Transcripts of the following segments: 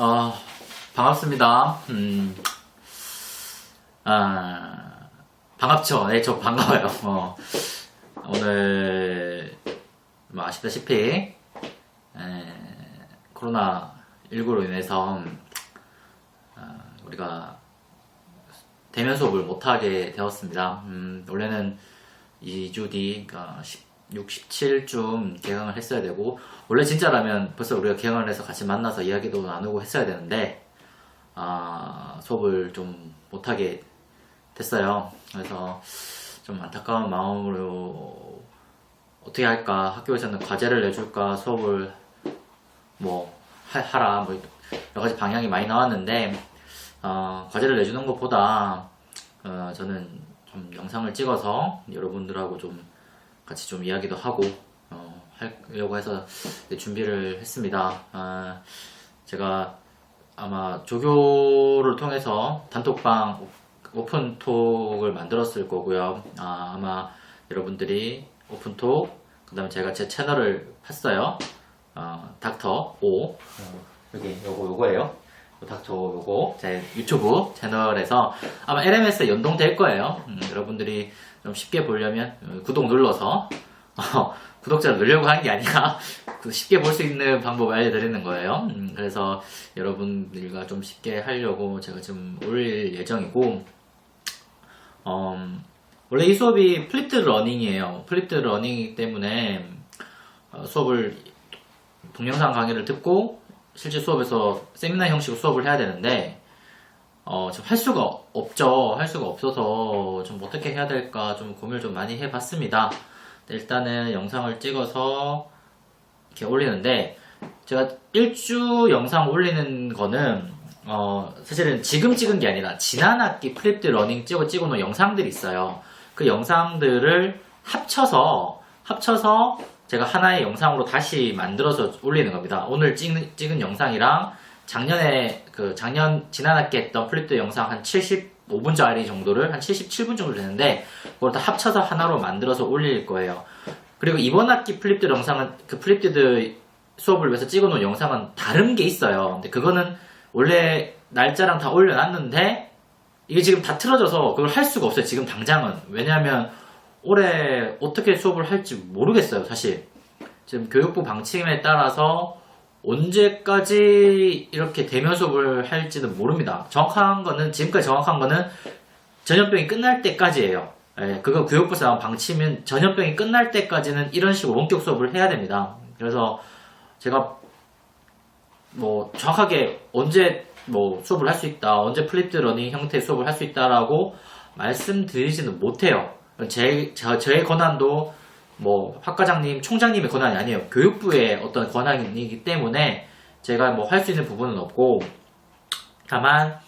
어, 반갑습니다. 반갑죠? 네, 저 반가워요. 오늘, 뭐 아시다시피, 코로나19로 인해서, 우리가 대면 수업을 못하게 되었습니다. 원래는 2주 뒤, 그러니까 16, 17쯤 개강을 했어야 되고, 원래 진짜라면 벌써 우리가 개강을 해서 같이 만나서 이야기도 나누고 했어야 되는데, 수업을 좀 못하게 됐어요. 그래서 좀 안타까운 마음으로 어떻게 할까, 학교에서는 과제를 내줄까, 수업을 뭐 하라, 뭐 여러 가지 방향이 많이 나왔는데, 과제를 내주는 것보다 저는 좀 영상을 찍어서 여러분들하고 좀 같이 좀 이야기도 하고 하려고 해서 준비를 했습니다. 제가 아마 조교를 통해서 단톡방 오픈톡을 만들었을 거고요. 아마 여러분들이 오픈톡, 그 다음에 제가 제 채널을 팠어요. 닥터 O, 여기 요거예요. 닥터 요거 제 유튜브 채널에서 아마 LMS에 연동될 거예요. 여러분들이 좀 쉽게 보려면 구독 눌러서 구독자를 늘려고 하는 게 아니라 쉽게 볼 수 있는 방법을 알려드리는 거예요. 그래서 여러분들과 좀 쉽게 하려고 제가 지금 올릴 예정이고, 원래 이 수업이 플립드 러닝이에요. 플립드 러닝이기 때문에 수업을 동영상 강의를 듣고 실제 수업에서 세미나 형식으로 수업을 해야 되는데 지금 할 수가 없죠. 할 수가 없어서 좀 어떻게 해야 될까 좀 고민을 좀 많이 해봤습니다. 일단은 영상을 찍어서 이렇게 올리는데, 제가 1주 영상 올리는 거는 사실은 지금 찍은 게 아니라 지난 학기 플립드 러닝 찍어놓은 영상들이 있어요. 그 영상들을 합쳐서 제가 하나의 영상으로 다시 만들어서 올리는 겁니다. 오늘 찍은 영상이랑 지난 학기 했던 플립드 영상 한 75분짜리 정도를 한 77분 정도 되는데, 그걸 다 합쳐서 하나로 만들어서 올릴 거예요. 그리고 이번 학기 플립드 영상은 그 플립드 수업을 위해서 찍어놓은 영상은 다른 게 있어요. 근데 그거는 원래 날짜랑 다 올려놨는데 이게 지금 다 틀어져서 그걸 할 수가 없어요. 지금 당장은. 왜냐하면 올해 어떻게 수업을 할지 모르겠어요. 사실 지금 교육부 방침에 따라서 언제까지 이렇게 대면 수업을 할지는 모릅니다. 지금까지 정확한 거는 전염병이 끝날 때까지예요. 그거 교육부에서 나온 방침은 전염병이 끝날 때까지는 이런 식으로 원격 수업을 해야 됩니다. 그래서 제가 뭐 정확하게 언제 뭐 수업을 할 수 있다, 언제 플립드 러닝 형태의 수업을 할 수 있다라고 말씀드리지는 못해요. 저의 권한도 뭐 학과장님, 총장님의 권한이 아니에요. 교육부의 어떤 권한이기 때문에 제가 뭐 할 수 있는 부분은 없고, 다만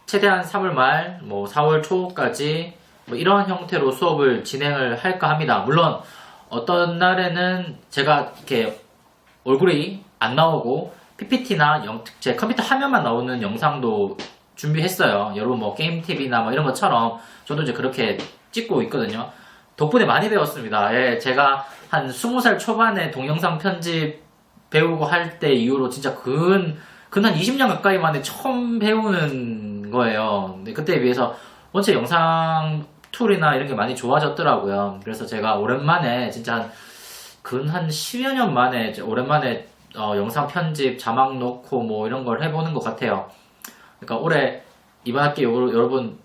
최대한 3월 말, 뭐 4월 초까지 뭐 이런 형태로 수업을 진행을 할까 합니다. 물론 어떤 날에는 제가 이렇게 얼굴이 안 나오고 PPT나 제 컴퓨터 화면만 나오는 영상도 준비했어요. 여러분 뭐 게임TV나 뭐 이런 것처럼 저도 이제 그렇게 찍고 있거든요. 덕분에 많이 배웠습니다. 제가 한 20살 초반에 동영상 편집 배우고 할 때 이후로 진짜 한 20년 가까이 만에 처음 배우는 거예요. 근데 그때에 비해서 원체 영상 툴이나 이런 게 많이 좋아졌더라고요. 그래서 제가 오랜만에 진짜 한 10여 년 만에 오랜만에 영상 편집, 자막 넣고 뭐 이런 걸 해보는 것 같아요. 그러니까 올해 이번 학기 여러분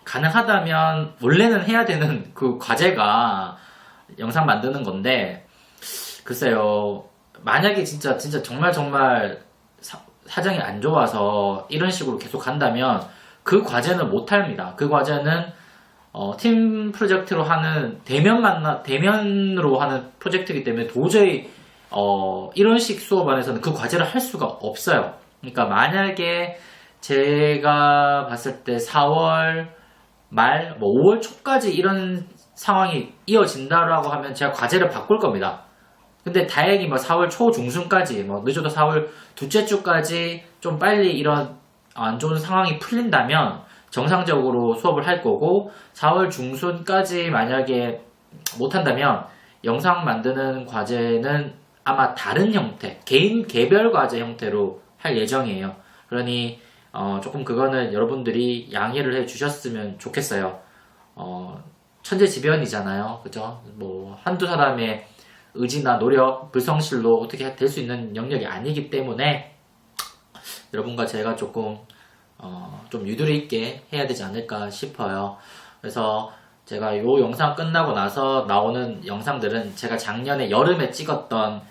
가능하다면 원래는 해야 되는 그 과제가 영상 만드는 건데, 글쎄요, 만약에 진짜 정말 사정이 안 좋아서 이런 식으로 계속 간다면 그 과제는 못 합니다. 그 과제는 팀 프로젝트로 하는 대면으로 하는 프로젝트이기 때문에 도저히 이런 식 수업 안에서는 그 과제를 할 수가 없어요. 그러니까 만약에 제가 봤을 때 4월 말, 뭐 5월 초까지 이런 상황이 이어진다라고 하면 제가 과제를 바꿀 겁니다. 근데 다행히 뭐 4월 초 중순까지, 뭐 늦어도 4월 둘째 주까지 좀 빨리 이런 안 좋은 상황이 풀린다면 정상적으로 수업을 할 거고, 4월 중순까지 만약에 못한다면 영상 만드는 과제는 아마 다른 형태, 개인 개별 과제 형태로 할 예정이에요. 그러니 조금 그거는 여러분들이 양해를 해 주셨으면 좋겠어요. 천재지변이잖아요. 그죠? 뭐 한두 사람의 의지나 노력, 불성실로 어떻게 될 수 있는 영역이 아니기 때문에 여러분과 제가 조금 좀 유도리 있게 해야 되지 않을까 싶어요. 그래서 제가 요 영상 끝나고 나서 나오는 영상들은 제가 작년에 여름에 찍었던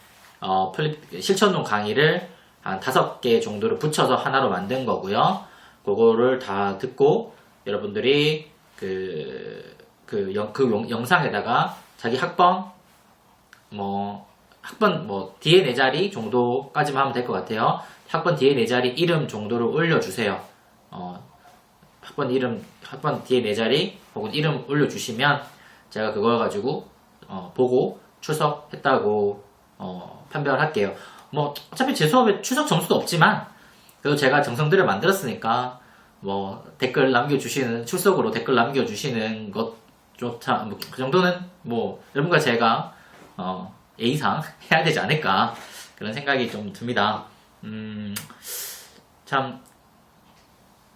실천론 강의를 한 5개 정도를 붙여서 하나로 만든 거고요. 그거를 다 듣고 여러분들이 영상에다가 자기 학번 뒤에 4자리 정도까지만 하면 될 것 같아요. 학번 뒤에 4자리 이름 정도를 올려주세요. 학번 뒤에 4자리 혹은 이름 올려주시면 제가 그걸 가지고 보고 출석했다고 판별을 할게요. 뭐 어차피 제 수업에 출석 점수도 없지만 그래도 제가 정성들을 만들었으니까 뭐 댓글 남겨주시는 출석으로 댓글 남겨주시는 것조차 그 정도는 뭐 여러분과 제가 A상 해야 되지 않을까 그런 생각이 좀 듭니다. 참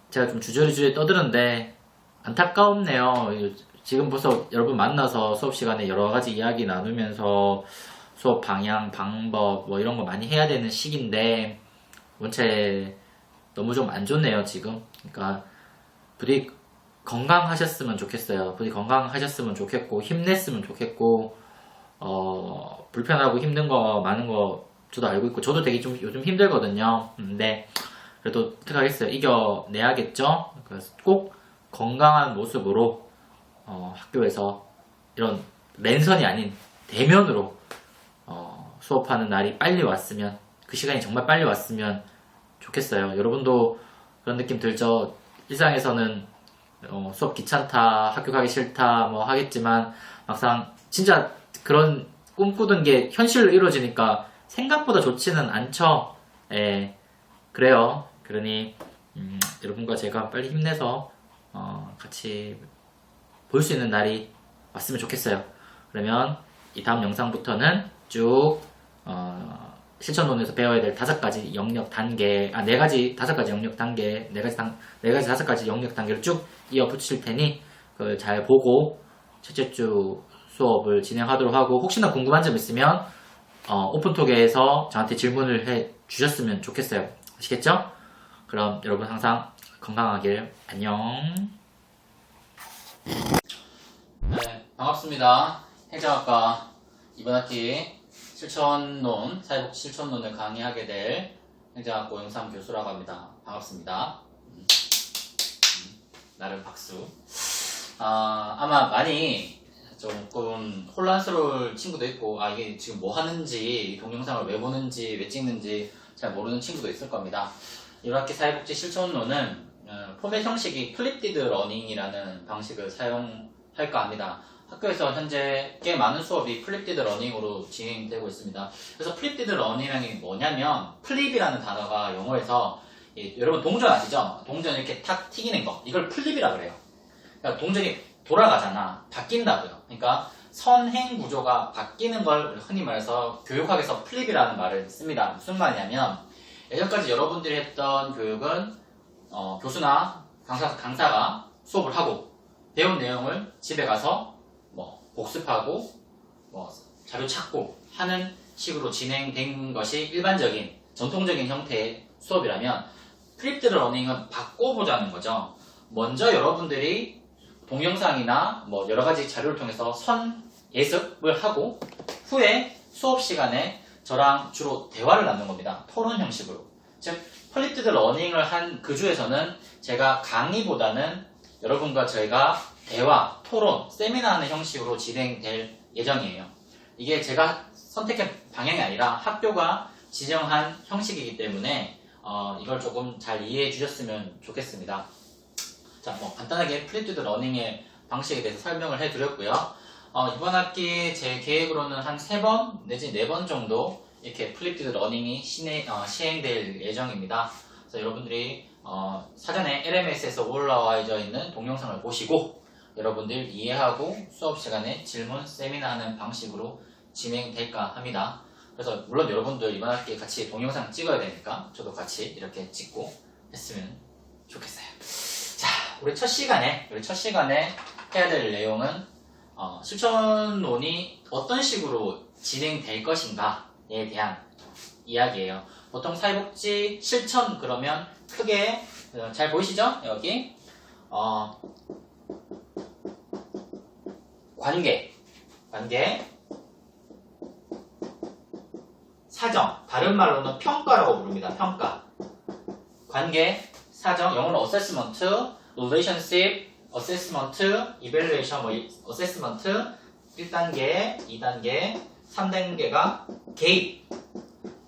제가 좀 주저리주저리 떠드는데 안타까웠네요. 지금 벌써 여러분 만나서 수업 시간에 여러 가지 이야기 나누면서 수업 방향, 방법 뭐 이런 거 많이 해야 되는 시기인데 원체 너무 좀 안 좋네요 지금. 그러니까 부디 건강하셨으면 좋겠어요. 부디 건강하셨으면 좋겠고 힘냈으면 좋겠고 불편하고 힘든 거 많은 거 저도 알고 있고 저도 되게 좀 요즘 힘들거든요. 근데 그래도 어떡하겠어요. 이겨내야겠죠. 그래서 꼭 건강한 모습으로 학교에서 이런 랜선이 아닌 대면으로 수업하는 날이 빨리 왔으면 그 시간이 정말 빨리 왔으면 좋겠어요. 여러분도 그런 느낌 들죠? 일상에서는 수업 귀찮다, 학교 가기 싫다 뭐 하겠지만 막상 진짜 그런 꿈꾸던 게 현실로 이루어지니까 생각보다 좋지는 않죠. 예, 그래요. 그러니 여러분과 제가 빨리 힘내서 같이 볼 수 있는 날이 왔으면 좋겠어요. 그러면 이 다음 영상부터는 쭉 실천론에서 배워야 될 5가지 영역 단계, 4가지, 5가지 영역 단계, 5가지 영역 단계를 쭉 이어 붙일 테니 그걸 잘 보고 첫째 주 수업을 진행하도록 하고 혹시나 궁금한 점 있으면 오픈톡에서 저한테 질문을 해 주셨으면 좋겠어요. 아시겠죠? 그럼 여러분 항상 건강하길 안녕. 네, 반갑습니다. 행정학과 이번 학기 사회복지 실천론을 강의하게 될 행정학과 영상 교수라고 합니다. 반갑습니다. 나름 박수. 아마 많이 조금 혼란스러울 친구도 있고 이게 지금 뭐 하는지 동영상을 왜 보는지 왜 찍는지 잘 모르는 친구도 있을 겁니다. 이번 학기 사회복지 실천론은 포맷 형식이 플립디드 러닝이라는 방식을 사용할까 합니다. 학교에서 현재 꽤 많은 수업이 플립디드 러닝으로 진행되고 있습니다. 그래서 플립디드 러닝이 뭐냐면 플립이라는 단어가 영어에서 여러분 동전 아시죠? 동전 이렇게 탁 튀기는 거 이걸 플립이라 그래요. 그러니까 동전이 돌아가잖아. 바뀐다고요. 그러니까 선행 구조가 바뀌는 걸 흔히 말해서 교육학에서 플립이라는 말을 씁니다. 무슨 말이냐면 예전까지 여러분들이 했던 교육은 교수나 강사가 수업을 하고 배운 내용을 집에 가서 복습하고 자료 찾고 하는 식으로 진행된 것이 일반적인 전통적인 형태의 수업이라면 플립드 러닝은 바꿔보자는 거죠. 먼저 여러분들이 동영상이나 여러가지 자료를 통해서 예습을 하고 후에 수업 시간에 저랑 주로 대화를 나누는 겁니다. 토론 형식으로. 즉 플립드 러닝을 한 그 주에서는 제가 강의보다는 여러분과 저희가 대화, 토론, 세미나 하는 형식으로 진행될 예정이에요. 이게 제가 선택한 방향이 아니라 학교가 지정한 형식이기 때문에 이걸 조금 잘 이해해 주셨으면 좋겠습니다. 자, 간단하게 플립드 러닝의 방식에 대해서 설명을 해드렸고요. 이번 학기 제 계획으로는 한 3번 내지 4번 정도 이렇게 플립드 러닝이 시행될 예정입니다. 그래서 여러분들이 사전에 LMS에서 올라와 있는 동영상을 보시고 여러분들 이해하고 수업 시간에 질문, 세미나 하는 방식으로 진행될까 합니다. 그래서 물론 여러분들 이번 학기에 같이 동영상 찍어야 되니까 저도 같이 이렇게 찍고 했으면 좋겠어요. 자, 우리 첫 시간에 해야 될 내용은 실천론이 어떤 식으로 진행될 것인가에 대한 이야기예요. 보통 사회복지 실천 그러면 크게 잘 보이시죠? 여기 관계, 사정, 다른 말로는 평가라고 부릅니다. 평가, 관계, 사정, 영어로 assessment, relationship, assessment, evaluation, assessment, 1단계, 2단계, 3단계가 개입,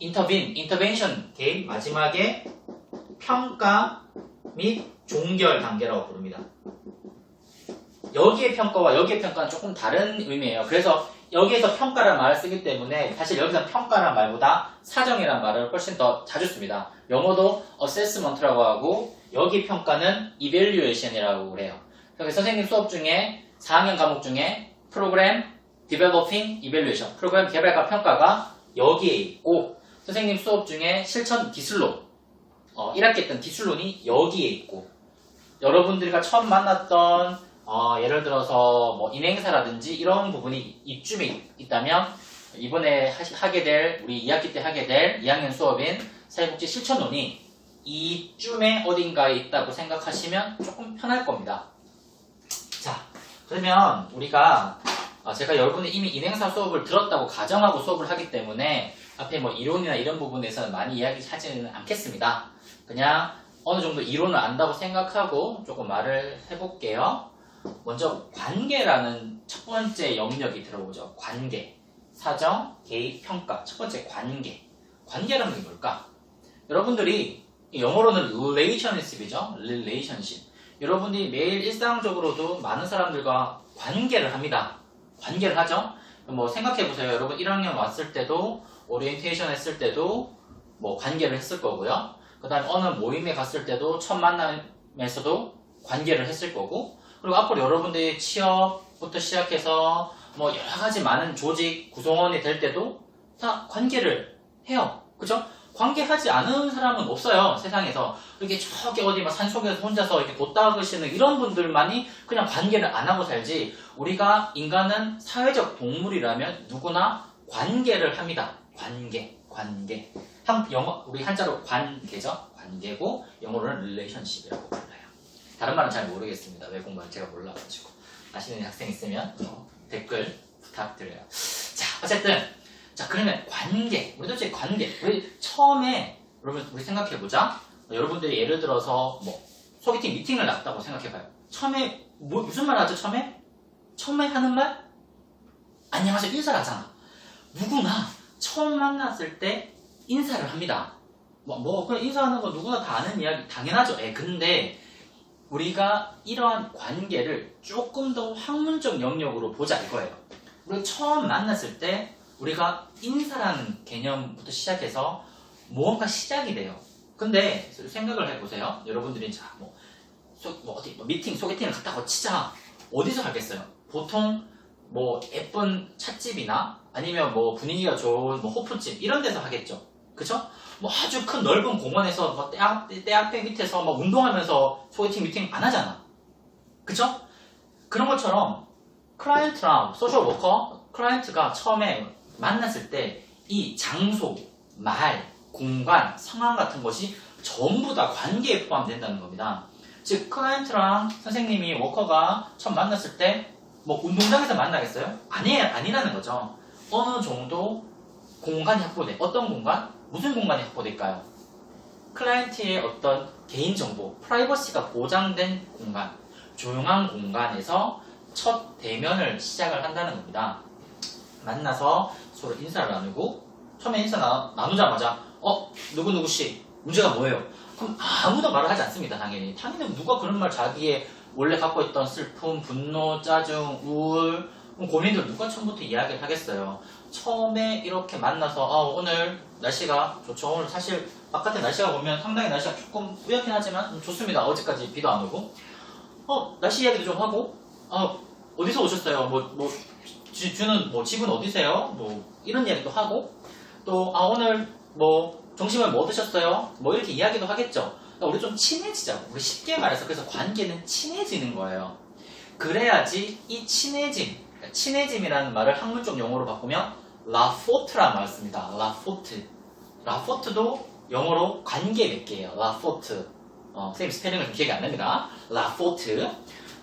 intervention, 개입, 마지막에 평가 및 종결 단계라고 부릅니다. 여기의 평가와 여기의 평가는 조금 다른 의미예요. 그래서 여기에서 평가라는 말을 쓰기 때문에 사실 여기서 평가라는 말보다 사정이라는 말을 훨씬 더 자주 씁니다. 영어도 assessment라고 하고 여기 평가는 evaluation이라고 그래요. 그래서 선생님 수업 중에 4학년 과목 중에 프로그램 developing evaluation, 프로그램 개발과 평가가 여기에 있고 선생님 수업 중에 실천 기술론 1학기 했던 기술론이 여기에 있고 여러분들과 처음 만났던 예를 들어서 뭐 인행사라든지 이런 부분이 이쯤에 있다면 이번에 하게 될 우리 2학기 때 하게 될 2학년 수업인 사회복지 실천론이 이쯤에 어딘가에 있다고 생각하시면 조금 편할 겁니다. 자, 그러면 우리가 제가 여러분이 이미 인행사 수업을 들었다고 가정하고 수업을 하기 때문에 앞에 뭐 이론이나 이런 부분에서는 많이 이야기하지는 않겠습니다. 그냥 어느 정도 이론을 안다고 생각하고 조금 말을 해볼게요. 먼저 관계라는 첫 번째 영역이 들어오죠. 관계, 사정, 개입, 평가. 첫 번째 관계라는 게 뭘까? 여러분들이 영어로는 relationship이죠. relationship. 여러분들이 매일 일상적으로도 많은 사람들과 관계를 합니다. 관계를 하죠. 뭐 생각해보세요. 여러분 1학년 왔을 때도 오리엔테이션 했을 때도 뭐 관계를 했을 거고요. 그 다음에 어느 모임에 갔을 때도 첫 만남에서도 관계를 했을 거고 그리고 앞으로 여러분들이 취업부터 시작해서 뭐 여러 가지 많은 조직 구성원이 될 때도 다 관계를 해요. 그죠? 관계하지 않은 사람은 없어요. 세상에서. 이렇게 저기 어디 막 산속에서 혼자서 이렇게 돛 닦으시는 이런 분들만이 그냥 관계를 안 하고 살지 우리가 인간은 사회적 동물이라면 누구나 관계를 합니다. 관계. 우리 한자로 관계죠. 관계고 영어로는 relationship이라고 불러요. 다른 말은 잘 모르겠습니다. 외국말 제가 몰라가지고 아시는 학생 있으면 댓글 부탁드려요. 자, 어쨌든 그러면 관계, 우리 도대체 관계, 우리 처음에 여러분 우리 생각해보자. 여러분들이 예를 들어서 뭐 소개팅 미팅을 났다고 생각해봐요. 처음에 무슨 말 하죠? 처음에 하는 말? 안녕하세요 인사를 하잖아. 누구나 처음 만났을 때 인사를 합니다. 그냥 인사하는 거 누구나 다 아는 이야기 당연하죠. 근데 우리가 이러한 관계를 조금 더 학문적 영역으로 보자 이거예요. 우리 처음 만났을 때 우리가 인사라는 개념부터 시작해서 뭔가 시작이 돼요. 근데 생각을 해보세요. 여러분들이 어디 미팅, 소개팅을 갔다고 치자. 어디서 하겠어요? 보통 예쁜 찻집이나 아니면 분위기가 좋은 호프집 이런 데서 하겠죠. 그쵸? 아주 큰 넓은 공원에서 대학교 밑에서 운동하면서 소개팅 미팅 안 하잖아. 그쵸? 그런 것처럼 클라이언트랑 소셜 워커, 클라이언트가 처음에 만났을 때 이 장소, 말, 공간, 상황 같은 것이 전부 다 관계에 포함된다는 겁니다. 즉 클라이언트랑 선생님이 워커가 처음 만났을 때 운동장에서 만나겠어요? 아니라는 거죠. 어느 정도 공간이 확보돼. 어떤 공간? 무슨 공간이 확보될까요? 클라이언트의 어떤 개인정보, 프라이버시가 보장된 공간, 조용한 공간에서 첫 대면을 시작을 한다는 겁니다. 만나서 서로 인사를 나누고 처음에 인사 나누자마자 누구누구씨 문제가 뭐예요? 그럼 아무도 말을 하지 않습니다. 당연히 누가 그런 말 자기의 원래 갖고 있던 슬픔, 분노, 짜증, 우울, 고민들 누가 처음부터 이야기를 하겠어요. 처음에 이렇게 만나서 오늘 날씨가 좋죠. 오늘 사실 바깥에 날씨가 보면 상당히 날씨가 조금 뿌옇긴 하지만 좋습니다. 어제까지 비도 안 오고 날씨 이야기도 좀 하고 어디서 오셨어요? 집은 어디세요? 이런 이야기도 하고 또 오늘 뭐 점심을 뭐 드셨어요? 뭐 이렇게 이야기도 하겠죠. 그러니까 우리 좀 친해지자고. 우리 쉽게 말해서 그래서 관계는 친해지는 거예요. 그래야지 이 친해짐이라는 말을 학문적 용어로 바꾸면 라포트라는 말을 씁니다. 라포트. 라포트도 영어로 관계 맺기예요. 라포트. 선생님 스페링을 좀 기억이 안 납니다. 라포트.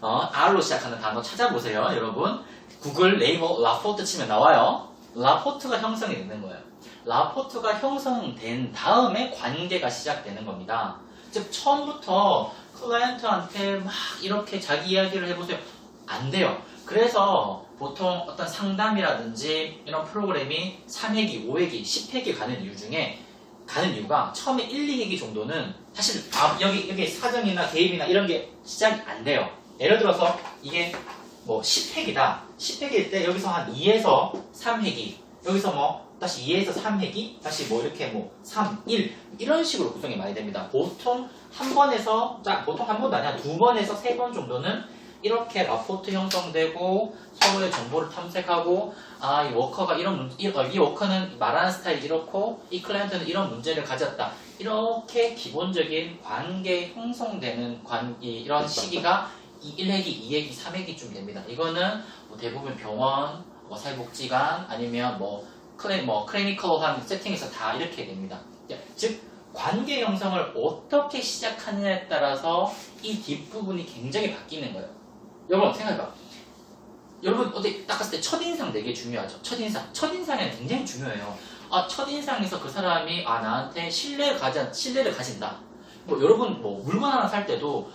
R로 시작하는 단어 찾아보세요, 여러분. 구글 네이버 라포트 치면 나와요. 라포트가 형성이 되는 거예요. 라포트가 형성된 다음에 관계가 시작되는 겁니다. 즉 처음부터 클라이언트한테 막 이렇게 자기 이야기를 해보세요. 안 돼요. 그래서 보통 어떤 상담이라든지 이런 프로그램이 3회기, 5회기, 10회기 가는 이유가 처음에 1, 2회기 정도는 사실 여기 사정이나 대입이나 이런 게 시작이 안 돼요. 예를 들어서 이게 뭐 10회기다. 10회기일 때 여기서 한 2에서 3회기, 여기서 뭐 다시 2에서 3회기, 다시 뭐 이렇게 뭐 3, 1 이런 식으로 구성이 많이 됩니다. 보통 한 번에서 보통 한 번도 아니야 2번에서 3번 정도는 이렇게 라포트 형성되고 서로의 정보를 탐색하고 이 워커가 이 워커는 말하는 스타일이 이렇고 이 클라이언트는 이런 문제를 가졌다. 이렇게 기본적인 관계 형성되는 이런 시기가 1회기, 2회기, 3회기쯤 됩니다. 이거는 뭐 대부분 병원, 사회복지관 아니면 클리니컬한 세팅에서 다 이렇게 됩니다. 즉 관계 형성을 어떻게 시작하느냐에 따라서 이 뒷부분이 굉장히 바뀌는 거예요. 여러분 생각해봐. 여러분 어디 딱 봤을 때 첫인상 되게 중요하죠. 첫인상이 굉장히 중요해요. 첫인상에서 그 사람이 나한테 신뢰를 가진다. 뭐 여러분 뭐 물건 하나 살 때도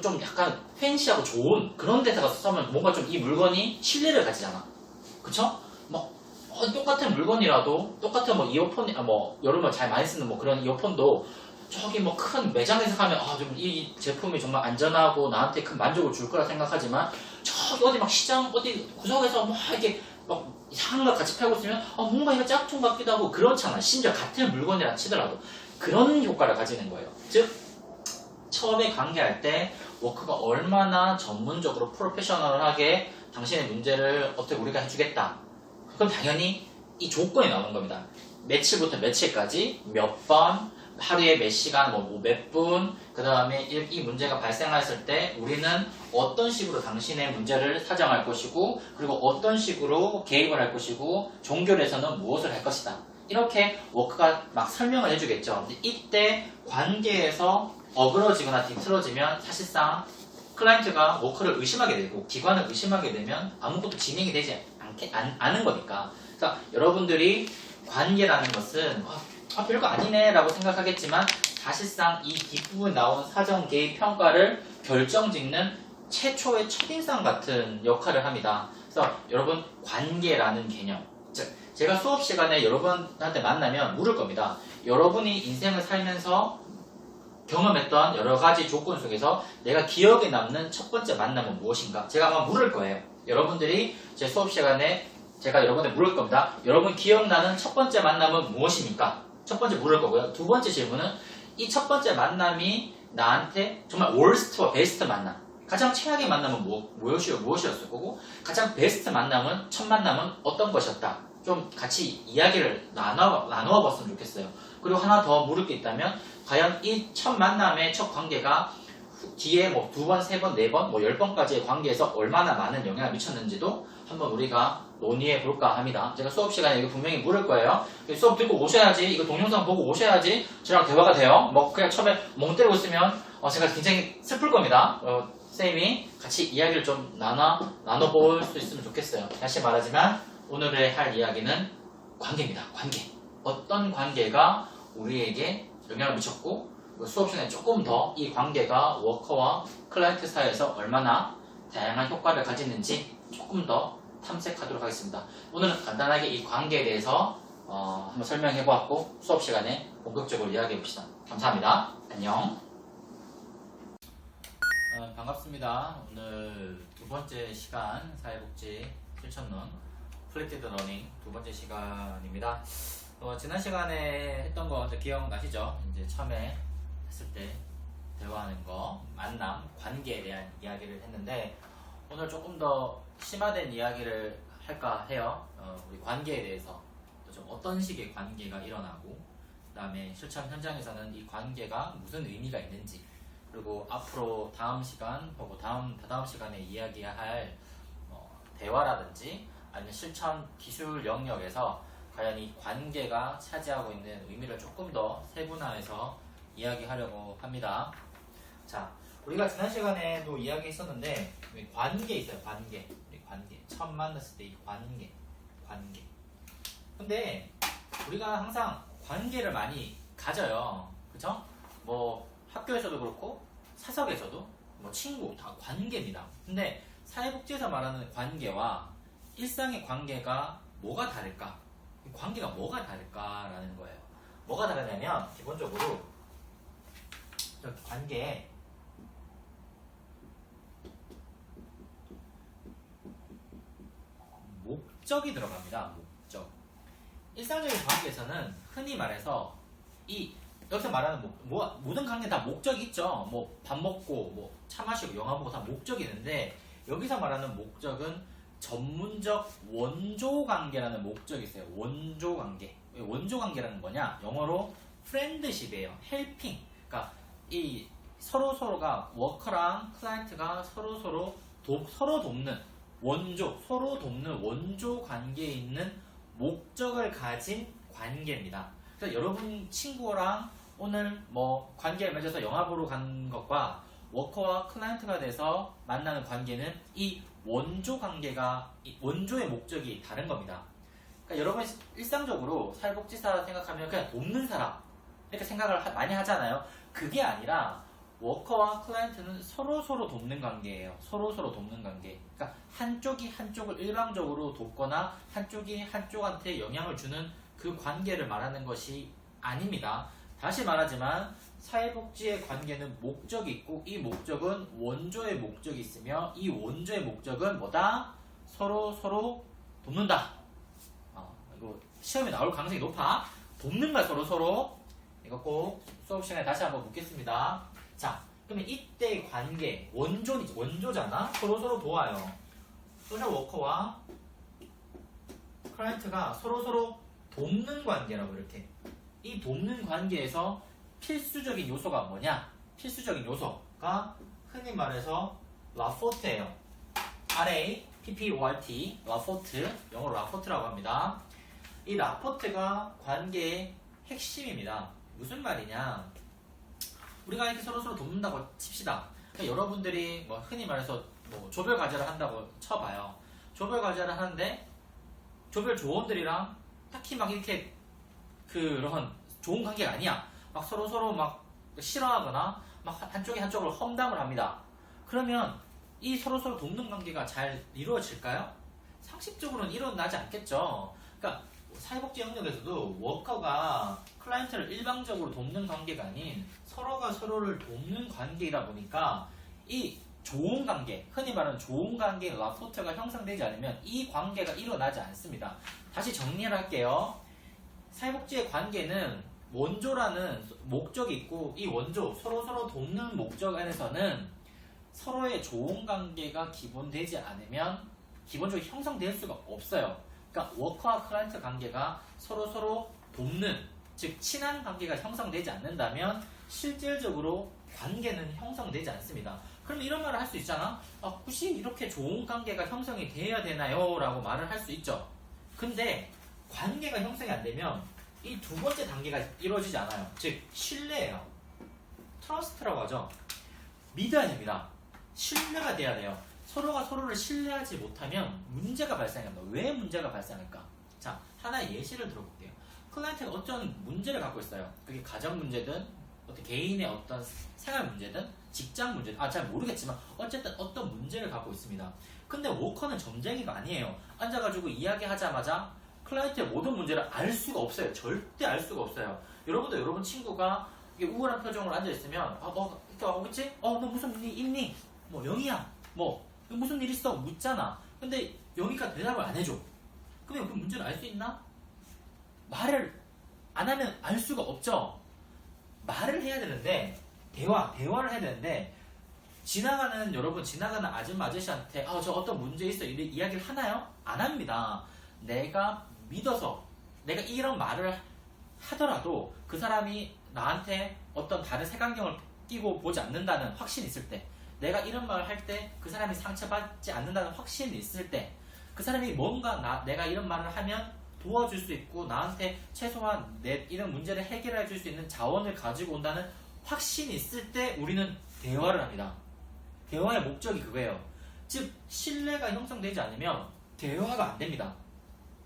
좀 약간 팬시하고 좋은 그런 데서 가서 사면 뭔가 좀 이 물건이 신뢰를 가지잖아. 그쵸? 똑같은 물건이라도 똑같은 뭐 이어폰 여러분 잘 많이 쓰는 뭐 그런 이어폰도 저기 뭐 큰 매장에서 가면 좀 이 제품이 정말 안전하고 나한테 큰 만족을 줄 거라 생각하지만 저기 어디 막 시장 어디 구석에서 막 이렇게 막 이상한 걸 같이 팔고 있으면 뭔가 이거 짝퉁 같기도 하고 그렇잖아. 심지어 같은 물건이라 치더라도 그런 효과를 가지는 거예요. 즉 처음에 관계할 때 워크가 얼마나 전문적으로 프로페셔널하게 당신의 문제를 어떻게 우리가 해주겠다. 그럼 당연히 이 조건이 나오는 겁니다. 며칠부터 며칠까지 몇 번, 하루에 몇 시간, 몇 분, 그 다음에 이 문제가 발생했을 때 우리는 어떤 식으로 당신의 문제를 사정할 것이고 그리고 어떤 식으로 개입을 할 것이고 종결에서는 무엇을 할 것이다. 이렇게 워크가 막 설명을 해주겠죠. 근데 이때 관계에서 어그러지거나 뒤틀어지면 사실상 클라이언트가 워크를 의심하게 되고 기관을 의심하게 되면 아무것도 진행이 되지 않은 거니까. 그러니까 여러분들이 관계라는 것은 별거 아니네 라고 생각하겠지만 사실상 이 뒷부분 나온 사전 개입 평가를 결정짓는 최초의 첫인상 같은 역할을 합니다. 그래서 여러분 관계라는 개념, 즉 제가 수업 시간에 여러분한테 만나면 물을 겁니다. 여러분이 인생을 살면서 경험했던 여러 가지 조건 속에서 내가 기억에 남는 첫 번째 만남은 무엇인가? 제가 아마 물을 거예요. 여러분들이 제 수업 시간에 제가 여러분한테 물을 겁니다. 여러분 기억나는 첫 번째 만남은 무엇입니까? 첫 번째 물을 거고요. 두 번째 질문은 이 첫 번째 만남이 나한테 정말 월스트와 베스트 만남, 가장 최악의 만남은 무엇이었을 거고 가장 베스트 만남은 첫 만남은 어떤 것이었다. 좀 같이 이야기를 나누어 봤으면 좋겠어요. 그리고 하나 더 물을 게 있다면 과연 이 첫 만남의 첫 관계가 뒤에 뭐 2번, 3번, 4번, 뭐 10번까지의 관계에서 얼마나 많은 영향을 미쳤는지도 한번 우리가 논의해 볼까 합니다. 제가 수업 시간에 이거 분명히 물을 거예요. 수업 듣고 오셔야지, 이거 동영상 보고 오셔야지 저랑 대화가 돼요. 뭐 그냥 처음에 멍 때리고 있으면 제가 굉장히 슬플 겁니다. 쌤이 같이 이야기를 좀 나눠볼 수 있으면 좋겠어요. 다시 말하지만 오늘의 할 이야기는 관계입니다. 관계. 어떤 관계가 우리에게 영향을 미쳤고 수업 시간에 조금 더 이 관계가 워커와 클라이언트 사이에서 얼마나 다양한 효과를 가지는지 조금 더 탐색하도록 하겠습니다. 오늘은 간단하게 이 관계에 대해서 한번 설명해 보았고 수업 시간에 본격적으로 이야기해 봅시다. 감사합니다. 안녕. 반갑습니다. 오늘 두 번째 시간 사회복지 실천론 플리티드 러닝 두 번째 시간입니다. 지난 시간에 했던 거 기억나시죠? 이제 처음에 했을 때 대화하는 거, 만남, 관계에 대한 이야기를 했는데 오늘 조금 더 심화된 이야기를 할까 해요. 우리 관계에 대해서 좀 어떤 식의 관계가 일어나고, 그 다음에 실천 현장에서는 이 관계가 무슨 의미가 있는지, 그리고 앞으로 다음 시간 혹은 다다음 시간에 이야기해야 할 대화라든지 아니면 실천 기술 영역에서 과연 이 관계가 차지하고 있는 의미를 조금 더 세분화해서 이야기하려고 합니다. 자, 우리가 지난 시간에도 이야기했었는데 관계 있어요. 관계. 처음 만났을 때 이 관계. 근데 우리가 항상 관계를 많이 가져요. 그쵸? 뭐 학교에서도 그렇고 사석에서도 뭐 친구 다 관계입니다. 근데 사회복지에서 말하는 관계와 일상의 관계가 뭐가 다를까? 이 관계가 뭐가 다를까라는 거예요. 뭐가 다르냐면 기본적으로 이렇게 관계에 목적이 들어갑니다. 목적. 일상적인 관계에서는 흔히 말해서 여기서 말하는 모든 관계 다 목적이 있죠. 뭐 밥 먹고 뭐 차 마시고 영화 보고 다 목적이 있는데 여기서 말하는 목적은 전문적 원조 관계라는 목적이 있어요. 원조 관계. 원조 관계라는 뭐냐? 영어로 프렌드십이에요. 헬핑. 그러니까 이 서로가 워커랑 클라이언트가 서로 돕는 서로 돕는 원조 관계에 있는 목적을 가진 관계입니다. 그래서 여러분 친구랑 오늘 뭐 관계를 맺어서 영화 보러 간 것과 워커와 클라이언트가 돼서 만나는 관계는 이 원조의 목적이 다른 겁니다. 그러니까 여러분 일상적으로 사회복지사 생각하면 그냥 돕는 사람 이렇게 생각을 많이 하잖아요. 그게 아니라 워커와 클라이언트는 서로 돕는 관계예요. 서로 돕는 관계. 그러니까 한쪽이 한쪽을 일방적으로 돕거나 한쪽이 한쪽한테 영향을 주는 그 관계를 말하는 것이 아닙니다. 다시 말하지만 사회복지의 관계는 목적이 있고 이 목적은 원조의 목적이 있으며 이 원조의 목적은 뭐다? 서로 돕는다. 이거 시험에 나올 가능성이 높아. 돕는 거야 서로. 이거 꼭 수업 시간에 다시 한번 묻겠습니다. 자, 그러면 이때의 관계, 원조잖아? 서로 도와요. 소셜 워커와 클라이언트가 서로 돕는 관계라고 이렇게. 이 돕는 관계에서 필수적인 요소가 뭐냐? 필수적인 요소가 흔히 말해서 라포트예요. RAPPORT, 라포트, 영어로 라포트라고 합니다. 이 라포트가 관계의 핵심입니다. 무슨 말이냐? 우리가 이렇게 서로 돕는다고 칩시다. 그러니까 여러분들이 뭐 흔히 말해서 뭐 조별 과제를 한다고 쳐봐요. 조별 과제를 하는데 조별 조원들이랑 딱히 막 이렇게 그런 좋은 관계가 아니야. 막 서로 막 싫어하거나 막 한쪽을 험담을 합니다. 그러면 이 서로 돕는 관계가 잘 이루어질까요? 상식적으로는 일어나지 않겠죠. 그러니까 사회복지 영역에서도 워커가 클라이언트를 일방적으로 돕는 관계가 아닌 서로가 서로를 돕는 관계이다 보니까 이 좋은 관계, 흔히 말하는 좋은 관계의 라포트가 형성되지 않으면 이 관계가 일어나지 않습니다. 다시 정리를 할게요. 사회복지의 관계는 원조라는 목적이 있고 이 원조, 서로 돕는 목적 안에서는 서로의 좋은 관계가 기본되지 않으면 기본적으로 형성될 수가 없어요. 그러니까 워커와 클라이언트 관계가 서로 돕는, 즉 친한 관계가 형성되지 않는다면 실질적으로 관계는 형성되지 않습니다. 그럼 이런 말을 할 수 있잖아. 굳이 이렇게 좋은 관계가 형성이 돼야 되나요? 라고 말을 할 수 있죠. 근데 관계가 형성이 안 되면 이 두 번째 단계가 이루어지지 않아요. 즉 신뢰예요. 트러스트라고 하죠. 믿어야 됩니다. 신뢰가 돼야 돼요. 서로가 서로를 신뢰하지 못하면 문제가 발생합니다. 왜 문제가 발생할까? 자, 하나의 예시를 들어볼게요. 클라이언트가 어떤 문제를 갖고 있어요. 그게 가정 문제든 어떤 개인의 어떤 생활 문제든 직장 문제든 잘 모르겠지만 어쨌든 어떤 문제를 갖고 있습니다. 근데 워커는 점쟁이가 아니에요. 앉아가지고 이야기하자마자 클라이언트의 모든 문제를 알 수가 없어요. 절대 알 수가 없어요. 여러분도 여러분 친구가 우울한 표정으로 앉아있으면 이렇게 하고 있지? 너 무슨 일 있니? 뭐 영희야 뭐 무슨 일 있어? 묻잖아. 근데 영희가 대답을 안 해줘. 그러면 그 문제를 알 수 있나? 말을 안 하면 알 수가 없죠. 말을 해야 되는데 대화를 해야 되는데 지나가는 아줌마 아저씨한테 저 어떤 문제 있어 이야기를 하나요? 안 합니다. 내가 믿어서 내가 이런 말을 하더라도 그 사람이 나한테 어떤 다른 색안경을 끼고 보지 않는다는 확신이 있을 때, 내가 이런 말을 할 때 그 사람이 상처받지 않는다는 확신이 있을 때, 그 사람이 뭔가 내가 이런 말을 하면 도와줄 수 있고 나한테 최소한 내 이런 문제를 해결해 줄 수 있는 자원을 가지고 온다는 확신이 있을 때 우리는 대화를 합니다. 대화의 목적이 그거예요. 즉 신뢰가 형성되지 않으면 대화가 안 됩니다.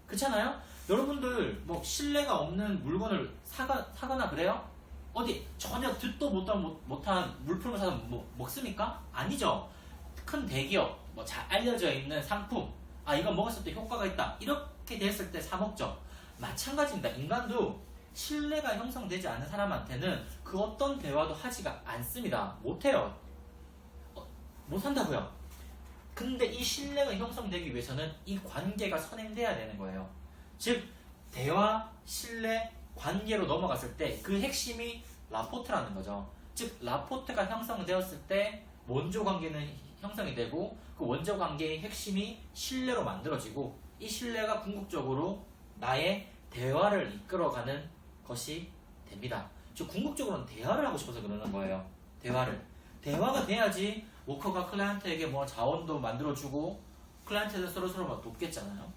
그렇잖아요? 여러분들 뭐 신뢰가 없는 물건을 사거나 그래요? 어디 전혀 듣도 못한 물품을 사서 먹습니까? 아니죠. 큰 대기업, 뭐 잘 알려져 있는 상품, 이거 먹었을 때 효과가 있다, 이렇게 됐을 때 사 먹죠. 마찬가지입니다. 인간도 신뢰가 형성되지 않은 사람한테는 그 어떤 대화도 하지가 않습니다. 못해요. 못한다고요. 근데 이 신뢰가 형성되기 위해서는 이 관계가 선행돼야 되는 거예요. 즉 대화, 신뢰, 관계로 넘어갔을 때 그 핵심이 라포트라는 거죠. 즉 라포트가 형성되었을 때 원조 관계는 형성이 되고 그 원조 관계의 핵심이 신뢰로 만들어지고 이 신뢰가 궁극적으로 나의 대화를 이끌어가는 것이 됩니다. 즉 궁극적으로는 대화를 하고 싶어서 그러는 거예요. 대화가 돼야지 워커가 클라이언트에게 뭐 자원도 만들어주고 클라이언트는 서로 막 돕겠잖아요.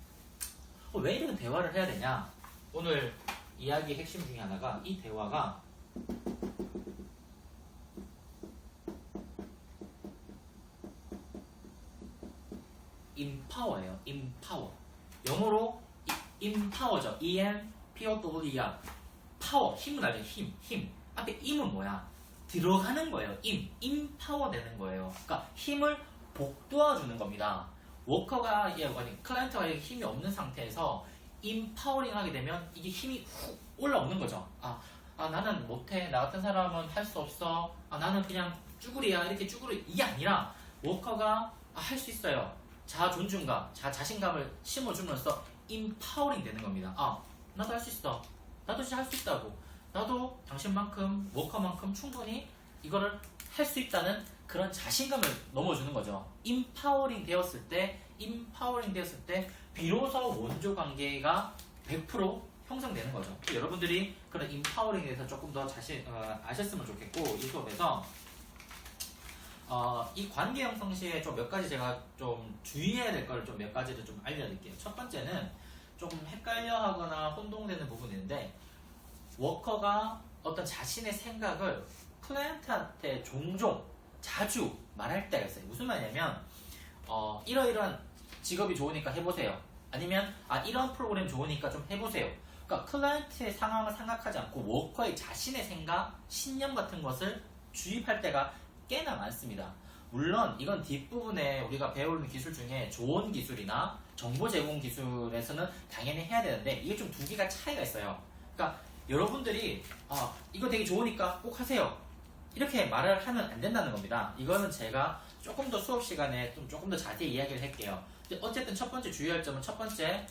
왜 이런 대화를 해야 되냐? 오늘 이야기의 핵심 중에 하나가 이 대화가 empower예요. empower. 영어로 empower죠. E-M-P-O-W-E-R. 파워, 힘은 알죠? 힘. 앞에 im은 뭐야? 들어가는 거예요. empower 되는 거예요. 그러니까 힘을 복도와주는 겁니다. 워커가, 클라이언트가 힘이 없는 상태에서 인파워링 하게 되면 이게 힘이 훅 올라오는 거죠. 나는 못해. 나 같은 사람은 할 수 없어. 나는 그냥 쭈구리야. 이렇게 쭈구리. 이게 아니라 워커가 할 수 있어요. 자아 존중감, 자신감을 심어주면서 인파워링 되는 겁니다. 나도 할 수 있어. 나도 진짜 할 수 있다고. 나도 당신만큼, 워커만큼 충분히 이거를 할 수 있다는 그런 자신감을 넘어주는 거죠. 인파워링 되었을 때 비로소 원조 관계가 100% 형성되는 거죠. 여러분들이 그런 인파워링에 대해서 조금 더 아셨으면 좋겠고, 이 수업에서 이 관계 형성 시에 좀 몇 가지 제가 좀 주의해야 될 거를 좀 몇 가지를 좀 알려드릴게요. 첫 번째는 조금 헷갈려 하거나 혼동되는 부분이 있는데, 워커가 어떤 자신의 생각을 클라이언트한테 자주 말할 때가 있어요. 무슨 말이냐면, 이러이러한 직업이 좋으니까 해보세요. 아니면, 이런 프로그램 좋으니까 좀 해보세요. 그러니까 클라이언트의 상황을 생각하지 않고 워커의 자신의 생각, 신념 같은 것을 주입할 때가 꽤나 많습니다. 물론 이건 뒷부분에 우리가 배우는 기술 중에 조언 기술이나 정보 제공 기술에서는 당연히 해야 되는데, 이게 좀 두 개가 차이가 있어요. 그러니까 여러분들이 이거 되게 좋으니까 꼭 하세요, 이렇게 말을 하면 안 된다는 겁니다. 이거는 제가 조금 더 수업 시간에 조금 더 자세히 이야기를 할게요. 어쨌든 첫 번째 주의할 점은, 첫 번째,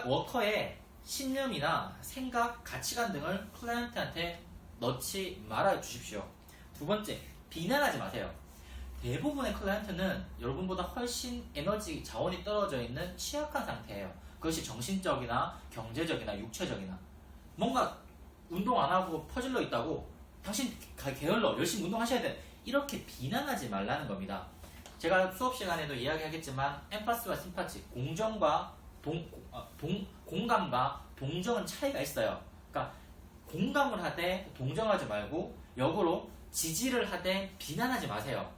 워커의 신념이나 생각, 가치관 등을 클라이언트한테 넣지 말아 주십시오. 두 번째, 비난하지 마세요. 대부분의 클라이언트는 여러분보다 훨씬 에너지 자원이 떨어져 있는 취약한 상태예요. 그것이 정신적이나 경제적이나 육체적이나. 뭔가 운동 안 하고 퍼질러 있다고 당신 게을러, 열심히 운동하셔야 돼, 이렇게 비난하지 말라는 겁니다. 제가 수업 시간에도 이야기하겠지만 엠파스와 심파치, 공감과 동정은 차이가 있어요. 그러니까 공감을 하되 동정하지 말고, 역으로 지지를 하되 비난하지 마세요.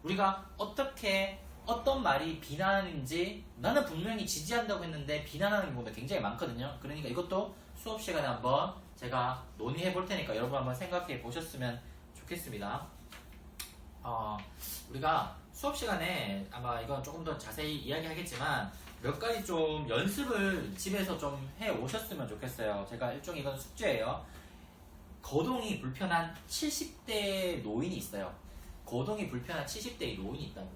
우리가 어떤 말이 비난인지, 나는 분명히 지지한다고 했는데 비난하는 경우가 굉장히 많거든요. 그러니까 이것도 수업 시간에 한번 제가 논의해 볼 테니까 여러분 한번 생각해 보셨으면 좋겠습니다. 우리가 수업 시간에 아마 이건 조금 더 자세히 이야기하겠지만 몇 가지 좀 연습을 집에서 좀 해 오셨으면 좋겠어요. 제가 일종의 이건 숙제예요. 거동이 불편한 70대 노인이 있어요. 거동이 불편한 70대의 노인이 있다고.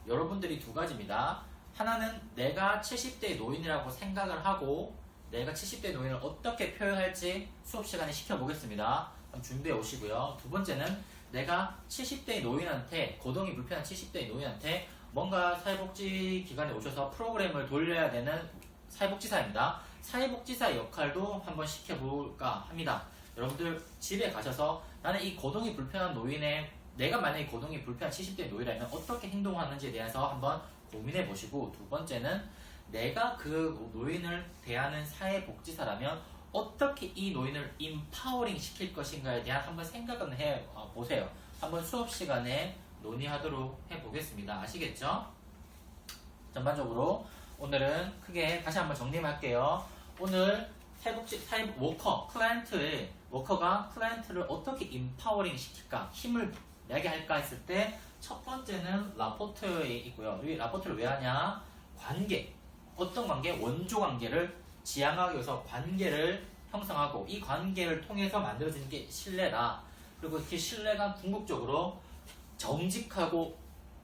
여러분들이 두 가지입니다. 하나는 내가 70대의 노인이라고 생각을 하고 내가 70대 노인을 어떻게 표현할지 수업 시간에 시켜보겠습니다. 그럼 준비해 오시고요. 두 번째는 내가 70대의 노인한테, 거동이 불편한 70대의 노인한테 뭔가 사회복지 기관에 오셔서 프로그램을 돌려야 되는 사회복지사입니다. 사회복지사의 역할도 한번 시켜볼까 합니다. 여러분들 집에 가셔서 나는 이 거동이 불편한 노인의 내가 만약에 거동이 불편한 70대 노인이라면 어떻게 행동하는지에 대해서 한번 고민해 보시고, 두 번째는 내가 그 노인을 대하는 사회복지사라면 어떻게 이 노인을 임파워링 시킬 것인가에 대한 한번 생각은 해 보세요. 한번 수업 시간에 논의하도록 해보겠습니다. 아시겠죠? 전반적으로 오늘은 크게 다시 한번 정리할게요. 오늘 워커가 클라이언트를 어떻게 임파워링 시킬까, 힘을 내게 할까 했을 때 첫 번째는 라포트에 있고요. 이 라포트를 왜 하냐? 관계, 어떤 관계? 원조 관계를 지향하기 위해서 관계를 형성하고, 이 관계를 통해서 만들어지는 게 신뢰다. 그리고 그 신뢰가 궁극적으로 정직하고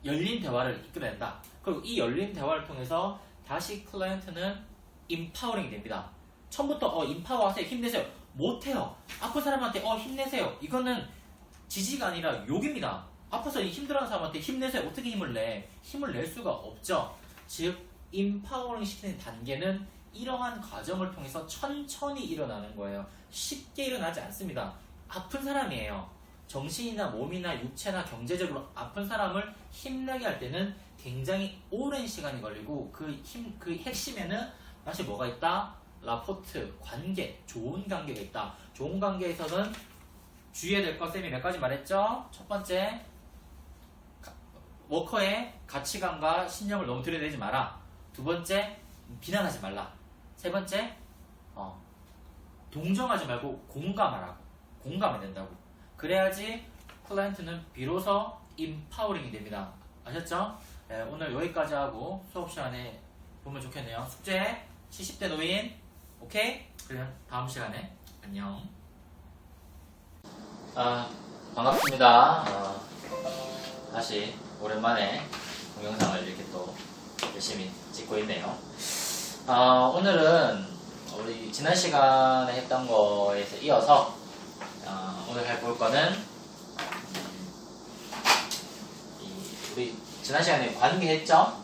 열린 대화를 이끌어낸다. 그리고 이 열린 대화를 통해서 다시 클라이언트는 임파워링이 됩니다. 처음부터 임파워하세요, 힘내세요, 못해요, 아픈 사람한테 힘내세요, 이거는 지지가 아니라 욕입니다. 아파서 힘들어하는 사람한테 힘내세요, 어떻게 힘을 내? 힘을 낼 수가 없죠. 즉 임파워링 시키는 단계는 이러한 과정을 통해서 천천히 일어나는 거예요. 쉽게 일어나지 않습니다. 아픈 사람이에요. 정신이나 몸이나 육체나 경제적으로 아픈 사람을 힘내게 할 때는 굉장히 오랜 시간이 걸리고, 그 핵심에는 다시 뭐가 있다? 라포트, 관계, 좋은 관계가 있다. 좋은 관계에서는 주의해야 될 것, 쌤이 몇 가지 말했죠? 첫 번째, 워커의 가치관과 신념을 너무 들여대지 마라. 두 번째, 비난하지 말라. 세 번째, 동정하지 말고 공감하라고. 공감해야 된다고. 그래야지 클라이언트는 비로소 임파워링이 됩니다. 아셨죠? 네, 오늘 여기까지 하고 수업 시간에 보면 좋겠네요. 숙제 70대 노인. 오케이? 그러면 다음 시간에 안녕. 반갑습니다. 다시 오랜만에 동영상을 이렇게 또 열심히 찍고 있네요. 오늘은 우리 지난 시간에 했던 거에서 이어서 오늘 해볼 거는 우리 지난 시간에 관계했죠?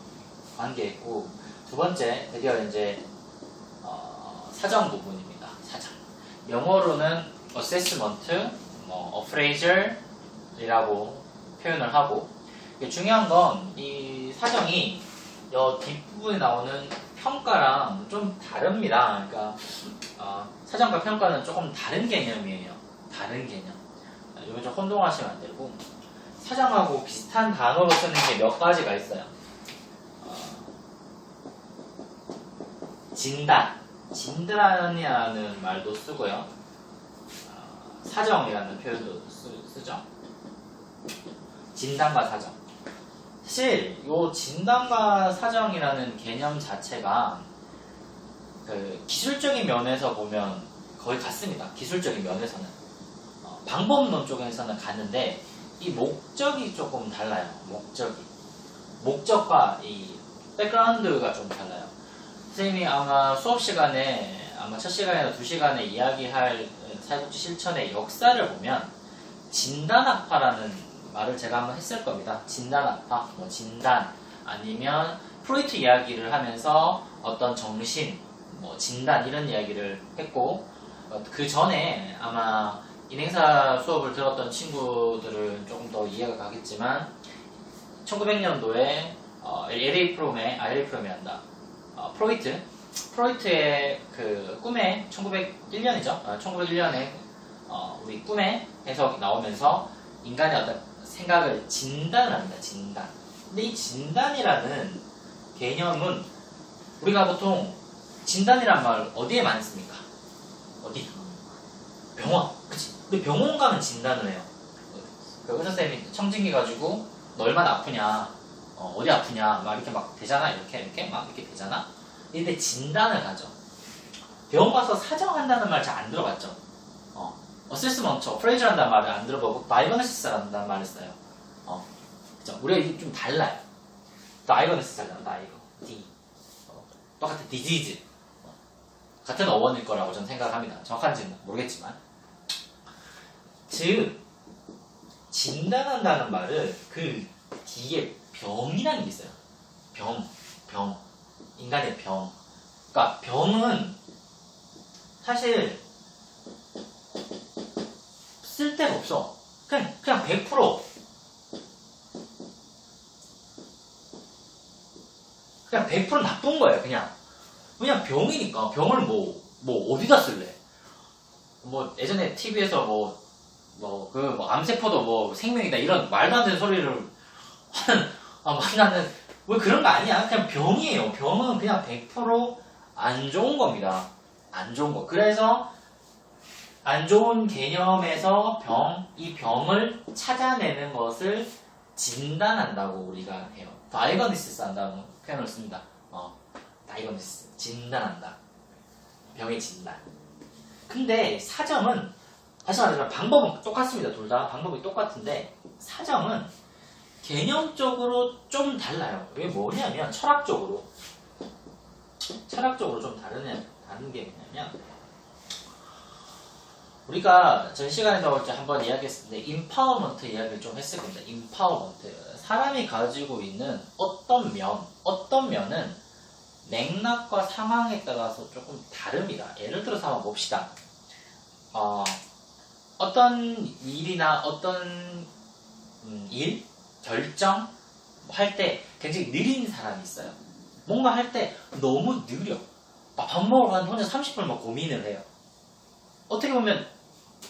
관계했고, 두 번째 드디어 이제 사정 부분입니다. 사정. 영어로는 assessment, appraisal이라고 표현을 하고, 중요한 건 이 사정이 이 뒷부분에 나오는 평가랑 좀 다릅니다. 그러니까 사정과 평가는 조금 다른 개념이에요. 다른 개념. 이거 좀 혼동하시면 안 되고, 사정하고 비슷한 단어로 쓰는 게 몇 가지가 있어요. 진단이라는 말도 쓰고요. 사정이라는 표현도 쓰죠. 진단과 사정. 사실 이 진단과 사정이라는 개념 자체가 그 기술적인 면에서 보면 거의 같습니다. 기술적인 면에서는 방법론 쪽에서는 같는데 이 목적이 조금 달라요. 목적과 이 백그라운드가 좀 달라요. 선생님이 아마 수업 시간에, 아마 첫 시간이나 두 시간에 이야기할 사회복지 실천의 역사를 보면 진단학파라는 말을 제가 한번 했을 겁니다. 진단학파, 진단, 아니면 프로이트 이야기를 하면서 어떤 정신, 진단 이런 이야기를 했고, 그 전에 아마 인행사 수업을 들었던 친구들은 조금 더 이해가 가겠지만 1900년도에 LA 프롬이 한다. 프로이트의 그 꿈에 1901년이죠. 1901년에 우리 꿈의 해석이 나오면서 인간의 어떤 생각을 진단을 합니다. 진단. 근데 이 진단이라는 개념은 우리가 보통 진단이란 말 어디에 많이 씁니까? 어디? 병원. 그치? 근데 병원 가면 진단을 해요. 그 의사쌤이 청진기 가지고 너 얼마나 아프냐, 어디 아프냐, 막 이렇게 막 되잖아. 이렇게 막 이렇게 되잖아. 근데 진단을 하죠. 병원 가서 사정한다는 말 잘 안 들어봤죠? 어세스먼트, 어프레이저 한다는 말을 안 들어보고 다이거노시스 한다는 말을 써요. 그죠? 우리가 이게 좀 달라요. 다이거노시스 하잖아. 다이거. D. 똑같아. 디지즈. 같은 어원일 거라고 저는 생각합니다. 정확한지는 모르겠지만. 즉, 진단한다는 말을 그 뒤에 병이라는 게 있어요. 병. 인간의 병. 그러니까 병은 사실 쓸데가 없어. 그냥 100% 그냥 100% 나쁜 거예요. 그냥 병이니까 병을 뭐 어디다 쓸래? 뭐 예전에 TV에서 암세포도 뭐 생명이다 이런 말도 안 되는 소리를 하는 나는 왜 그런 거 아니야? 그냥 병이에요. 병은 그냥 100% 안 좋은 겁니다. 안 좋은 거. 그래서 안 좋은 개념에서 이 병을 찾아내는 것을 진단한다고 우리가 해요. 다이거니시스 한다는 표현을 씁니다. 다이거니시스. 진단한다. 병의 진단. 근데 사정은 다시 말하자면 방법은 똑같습니다. 둘 다 방법이 똑같은데 사정은 개념적으로 좀 달라요. 이게 뭐냐면 철학적으로 좀 다른 게 뭐냐면 우리가 전 시간에도 한번 이야기했을 때 임파워먼트 이야기를 좀 했을 겁니다. 임파워먼트. 사람이 가지고 있는 어떤 면은 맥락과 상황에 따라서 조금 다릅니다. 예를 들어서 한번 봅시다. 어떤 일이나 어떤 결정 할 때 굉장히 느린 사람이 있어요. 뭔가 할 때 너무 느려. 밥 먹으러 가는데 혼자 30분만 고민을 해요. 어떻게 보면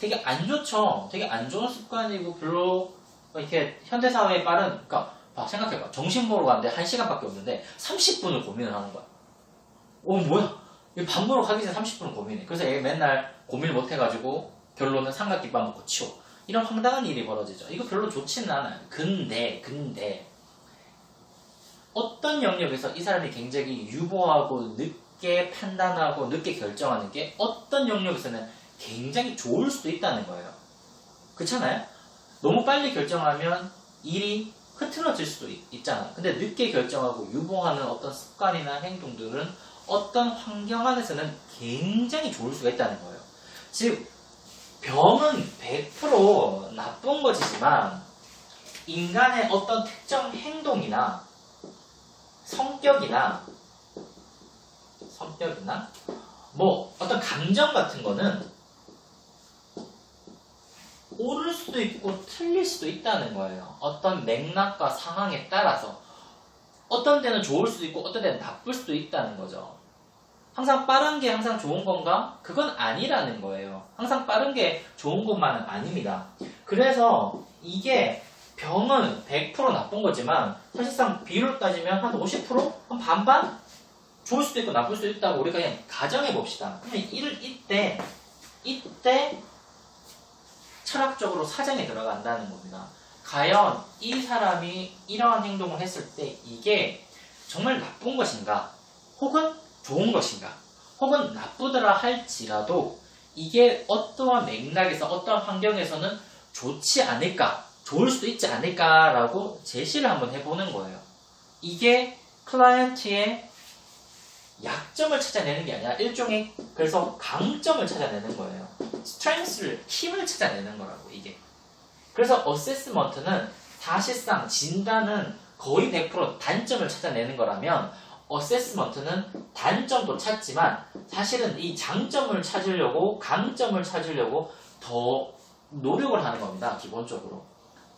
되게 안 좋죠. 되게 안 좋은 습관이고 별로 이렇게 현대사회에 그러니까 생각해봐. 점심 먹으러 가는데 1시간밖에 없는데 30분을 고민을 하는 거야. 뭐야? 밥 먹으러 가기 전에 30분을 고민해. 그래서 얘 맨날 고민을 못 해가지고 결론은 삼각김밥 먹고 치워. 이런 황당한 일이 벌어지죠. 이거 별로 좋지는 않아요. 근데 어떤 영역에서 이 사람이 굉장히 유보하고 늦게 판단하고 늦게 결정하는 게 어떤 영역에서는 굉장히 좋을 수도 있다는 거예요. 그렇잖아요? 너무 빨리 결정하면 일이 흐트러질 수도 있잖아요. 근데 늦게 결정하고 유보하는 어떤 습관이나 행동들은 어떤 환경 안에서는 굉장히 좋을 수가 있다는 거예요. 즉 병은 100% 나쁜 것이지만 인간의 어떤 특정 행동이나 성격이나 뭐 어떤 감정 같은 거는 옳을 수도 있고 틀릴 수도 있다는 거예요. 어떤 맥락과 상황에 따라서 어떤 데는 좋을 수도 있고 어떤 데는 나쁠 수도 있다는 거죠. 항상 빠른 게 항상 좋은 건가? 그건 아니라는 거예요. 항상 빠른 게 좋은 것만은 아닙니다. 그래서 이게 병은 100% 나쁜 거지만 사실상 비율로 따지면 한 50%? 한 반반? 좋을 수도 있고 나쁠 수도 있다고 우리가 그냥 가정해 봅시다. 그러면 이때 철학적으로 사정에 들어간다는 겁니다. 과연 이 사람이 이러한 행동을 했을 때 이게 정말 나쁜 것인가? 혹은 좋은 것인가? 혹은 나쁘더라 할지라도 이게 어떠한 맥락에서 어떠한 환경에서는 좋지 않을까? 좋을 수도 있지 않을까라고 제시를 한번 해보는 거예요. 이게 클라이언트의 약점을 찾아내는 게 아니라 일종의 그래서 강점을 찾아내는 거예요. 스트렝스를 힘을 찾아내는 거라고 이게. 그래서 어세스먼트는 사실상 진단은 거의 100% 단점을 찾아내는 거라면 어세스먼트는 단점도 찾지만 사실은 이 장점을 찾으려고 강점을 찾으려고 더 노력을 하는 겁니다. 기본적으로.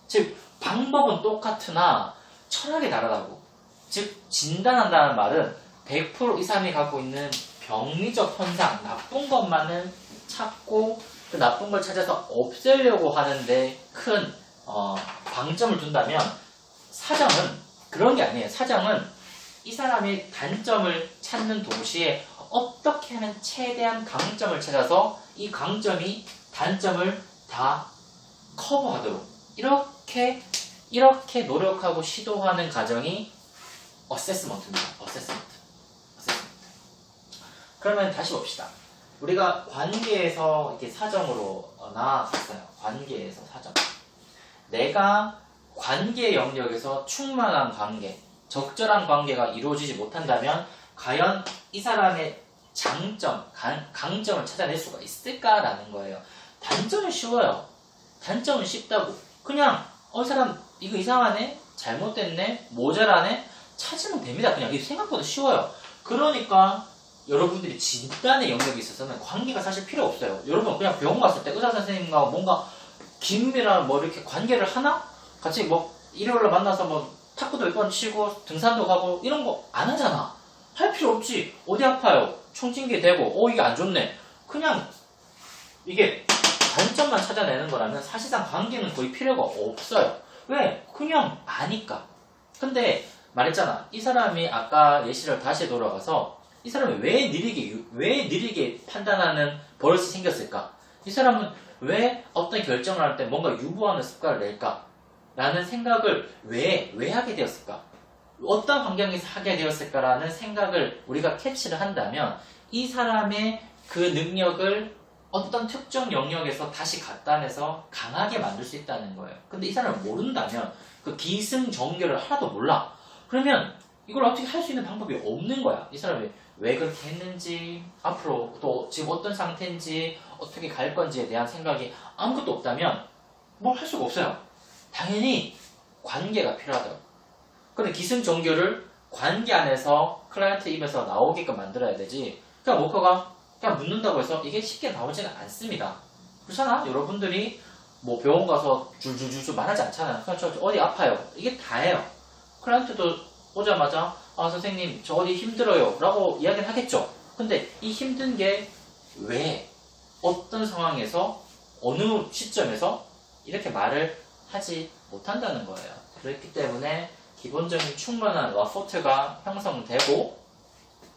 즉 방법은 똑같으나 철학이 다르다고. 즉 진단한다는 말은 100% 이 사람이 갖고 있는 병리적 현상, 나쁜 것만을 찾고 그 나쁜 걸 찾아서 없애려고 하는데 큰 방점을 둔다면 사정은 그런 게 아니에요. 사정은 이 사람의 단점을 찾는 동시에 어떻게 하면 최대한 강점을 찾아서 이 강점이 단점을 다 커버하도록 이렇게 노력하고 시도하는 과정이 어세스먼트입니다. 어세스먼트. 그러면 다시 봅시다. 우리가 관계에서 이렇게 사정으로 나아갔어요. 관계에서 사정. 내가 관계 영역에서 충만한 관계, 적절한 관계가 이루어지지 못한다면 과연 이 사람의 장점, 강점을 찾아낼 수가 있을까라는 거예요. 단점은 쉬워요. 단점은 쉽다고. 그냥 이 사람 이거 이상하네? 잘못됐네? 모자라네? 찾으면 됩니다. 그냥 이게 생각보다 쉬워요. 그러니까 여러분들이 진단의 영역에 있어서는 관계가 사실 필요 없어요. 여러분 그냥 병원 갔을 때 의사 선생님과 뭔가 긴밀한 뭐 이렇게 관계를 하나? 같이 뭐 일요일날 만나서 뭐 탁구도 몇 번 치고 등산도 가고 이런 거 안 하잖아. 할 필요 없지. 어디 아파요? 총진기 되고 이게 안 좋네. 그냥 이게 단점만 찾아내는 거라면 사실상 관계는 거의 필요가 없어요. 왜? 그냥 아니까. 근데 말했잖아. 이 사람이 아까 예시를 다시 돌아가서 이 사람이 왜 느리게 판단하는 버릇이 생겼을까? 이 사람은 왜 어떤 결정을 할 때 뭔가 유보하는 습관을 낼까? 라는 생각을 왜 하게 되었을까? 어떤 환경에서 하게 되었을까라는 생각을 우리가 캐치를 한다면 이 사람의 그 능력을 어떤 특정 영역에서 다시 갖다 내서 강하게 만들 수 있다는 거예요. 근데 이 사람을 모른다면 그 기승전결을 하나도 몰라. 그러면 이걸 어떻게 할 수 있는 방법이 없는 거야. 이 사람이 왜 그렇게 했는지, 앞으로 또 지금 어떤 상태인지, 어떻게 갈 건지에 대한 생각이 아무것도 없다면 뭘 할 수가 없어요. 당연히 관계가 필요하다고. 근데 기승전결을 관계 안에서 클라이언트 입에서 나오게끔 만들어야 되지. 그냥 워커가 그냥 묻는다고 해서 이게 쉽게 나오지는 않습니다. 그렇잖아? 여러분들이 뭐 병원 가서 줄줄줄 말하지 않잖아요. 그냥 저 어디 아파요. 이게 다예요. 클라이언트도 오자마자 선생님 저 어디 힘들어요 라고 이야기를 하겠죠. 근데 이 힘든 게 왜? 어떤 상황에서 어느 시점에서 이렇게 말을 하지 못한다는 거예요. 그렇기 때문에 기본적인 충분한 라포트가 형성되고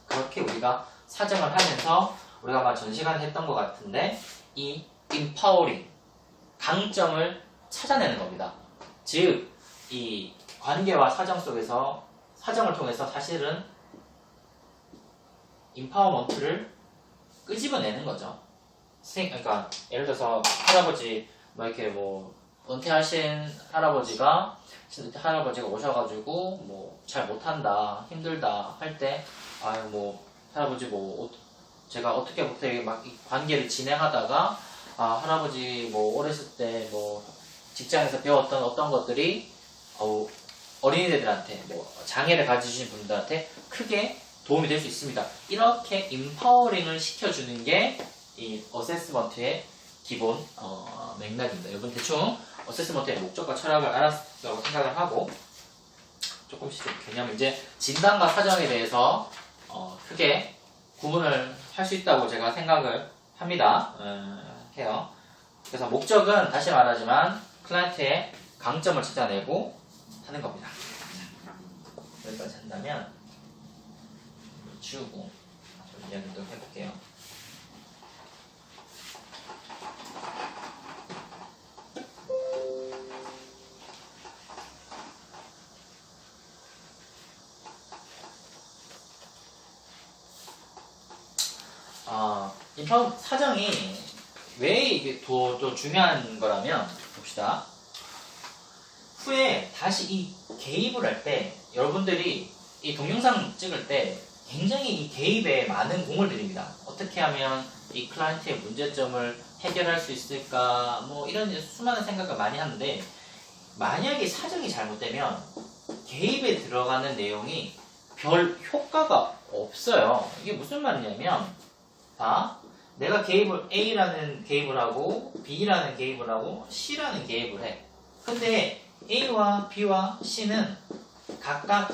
그렇게 우리가 사정을 하면서 우리가 아마 전 시간에 했던 것 같은데 이 empowering 강점을 찾아내는 겁니다. 즉 이 관계와 사정 속에서 사정을 통해서 사실은 임파워먼트를 끄집어내는 거죠. 그러니까 예를 들어서 할아버지 뭐 이렇게 뭐 은퇴하신 할아버지가 오셔가지고 뭐 잘 못한다 힘들다 할 때 아유 뭐 할아버지 뭐 제가 어떻게 막 이 관계를 진행하다가 할아버지 뭐 어렸을 때 뭐 직장에서 배웠던 어떤 것들이 어린이들한테 뭐 장애를 가지신 분들한테 크게 도움이 될 수 있습니다. 이렇게 임파워링을 시켜주는 게 이 어세스먼트의 기본 맥락입니다. 여러분 대충 어세스먼트의 목적과 철학을 알았다고 생각을 하고 조금씩 개념 이제 진단과 사정에 대해서 크게 구분을 할 수 있다고 제가 생각을 합니다. 해요. 그래서 목적은 다시 말하지만 클라이언트의 강점을 찾아내고 하는 겁니다. 여기까지 한다면 치우고 좀 이야기 또 해볼게요. 인파운 사정이 왜 이게 더 중요한 거라면 봅시다. 후에 다시 이 개입을 할 때 여러분들이 이 동영상 찍을 때 굉장히 이 개입에 많은 공을 들입니다. 어떻게 하면 이 클라이언트의 문제점을 해결할 수 있을까 뭐 이런 수많은 생각을 많이 하는데 만약에 사정이 잘못되면 개입에 들어가는 내용이 별 효과가 없어요. 이게 무슨 말이냐면 내가 개입을 A라는 개입을 하고 B라는 개입을 하고 C라는 개입을 해. 근데 A와 B와 C는 각각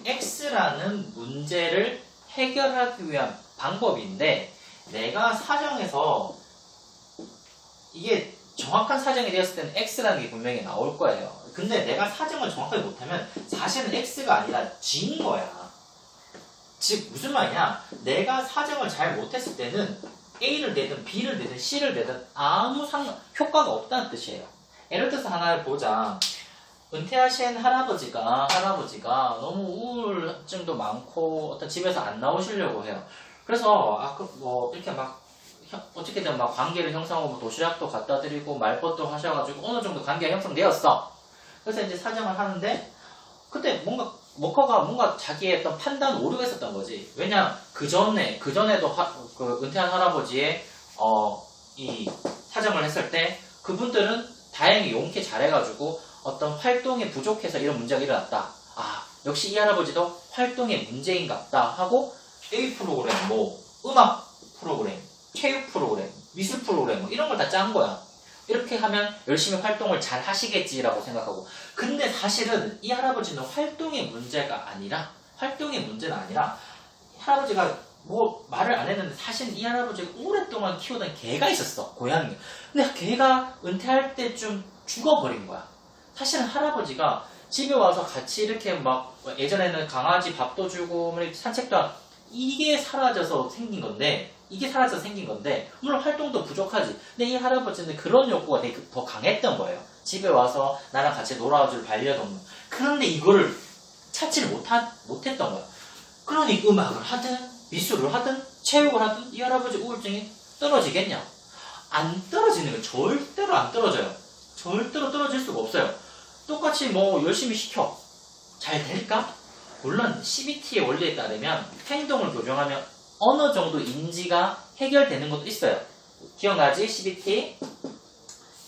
X라는 문제를 해결하기 위한 방법인데 내가 사정에서 이게 정확한 사정이 되었을 때는 X라는 게 분명히 나올 거예요. 근데 내가 사정을 정확하게 못하면 사실은 X가 아니라 G인 거야. 즉 무슨 말이냐, 내가 사정을 잘 못했을 때는 A를 내든 B를 내든 C를 내든 아무 효과가 없다는 뜻이에요. 예를 들어서 하나를 보자. 은퇴하신 할아버지가 너무 우울증도 많고 어떤 집에서 안 나오시려고 해요. 그래서 이렇게 막 어떻게든 막 관계를 형성하고 도시락도 갖다 드리고 말벗도 하셔가지고 어느 정도 관계가 형성되었어. 그래서 이제 사정을 하는데 그때 워커가 자기의 어떤 판단 오류가 있었던 거지. 왜냐 그전에도 은퇴한 할아버지의 이 사정을 했을 때 그분들은 다행히 용케 잘해가지고 어떤 활동이 부족해서 이런 문제가 일어났다. 역시 이 할아버지도 활동의 문제인갑다 하고 A 프로그램, 뭐 음악 프로그램, 체육 프로그램, 미술 프로그램 뭐 이런 걸 다 짠 거야. 이렇게 하면 열심히 활동을 잘 하시겠지라고 생각하고, 근데 사실은 이 할아버지는 활동의 문제는 아니라 할아버지가 뭐 말을 안 했는데 사실 이 할아버지가 오랫동안 키우던 개가 있었어, 고양이. 근데 개가 은퇴할 때쯤 죽어버린 거야. 사실은 할아버지가 집에 와서 같이 이렇게 막 예전에는 강아지 밥도 주고 산책도 하고 이게 사라져서 생긴 건데 물론 활동도 부족하지. 근데 이 할아버지는 그런 욕구가 되게 더 강했던 거예요. 집에 와서 나랑 같이 놀아줄 반려동물. 그런데 이거를 찾지를 못했던 거야. 그러니 음악을 하든 미술을 하든 체육을 하든 이 할아버지 우울증이 떨어지겠냐? 안 떨어지는 거예요. 절대로 안 떨어져요. 절대로 떨어질 수가 없어요. 똑같이 뭐 열심히 시켜. 잘 될까? 물론 CBT의 원리에 따르면 행동을 교정하면 어느 정도 인지가 해결되는 것도 있어요. 기억나지? CBT?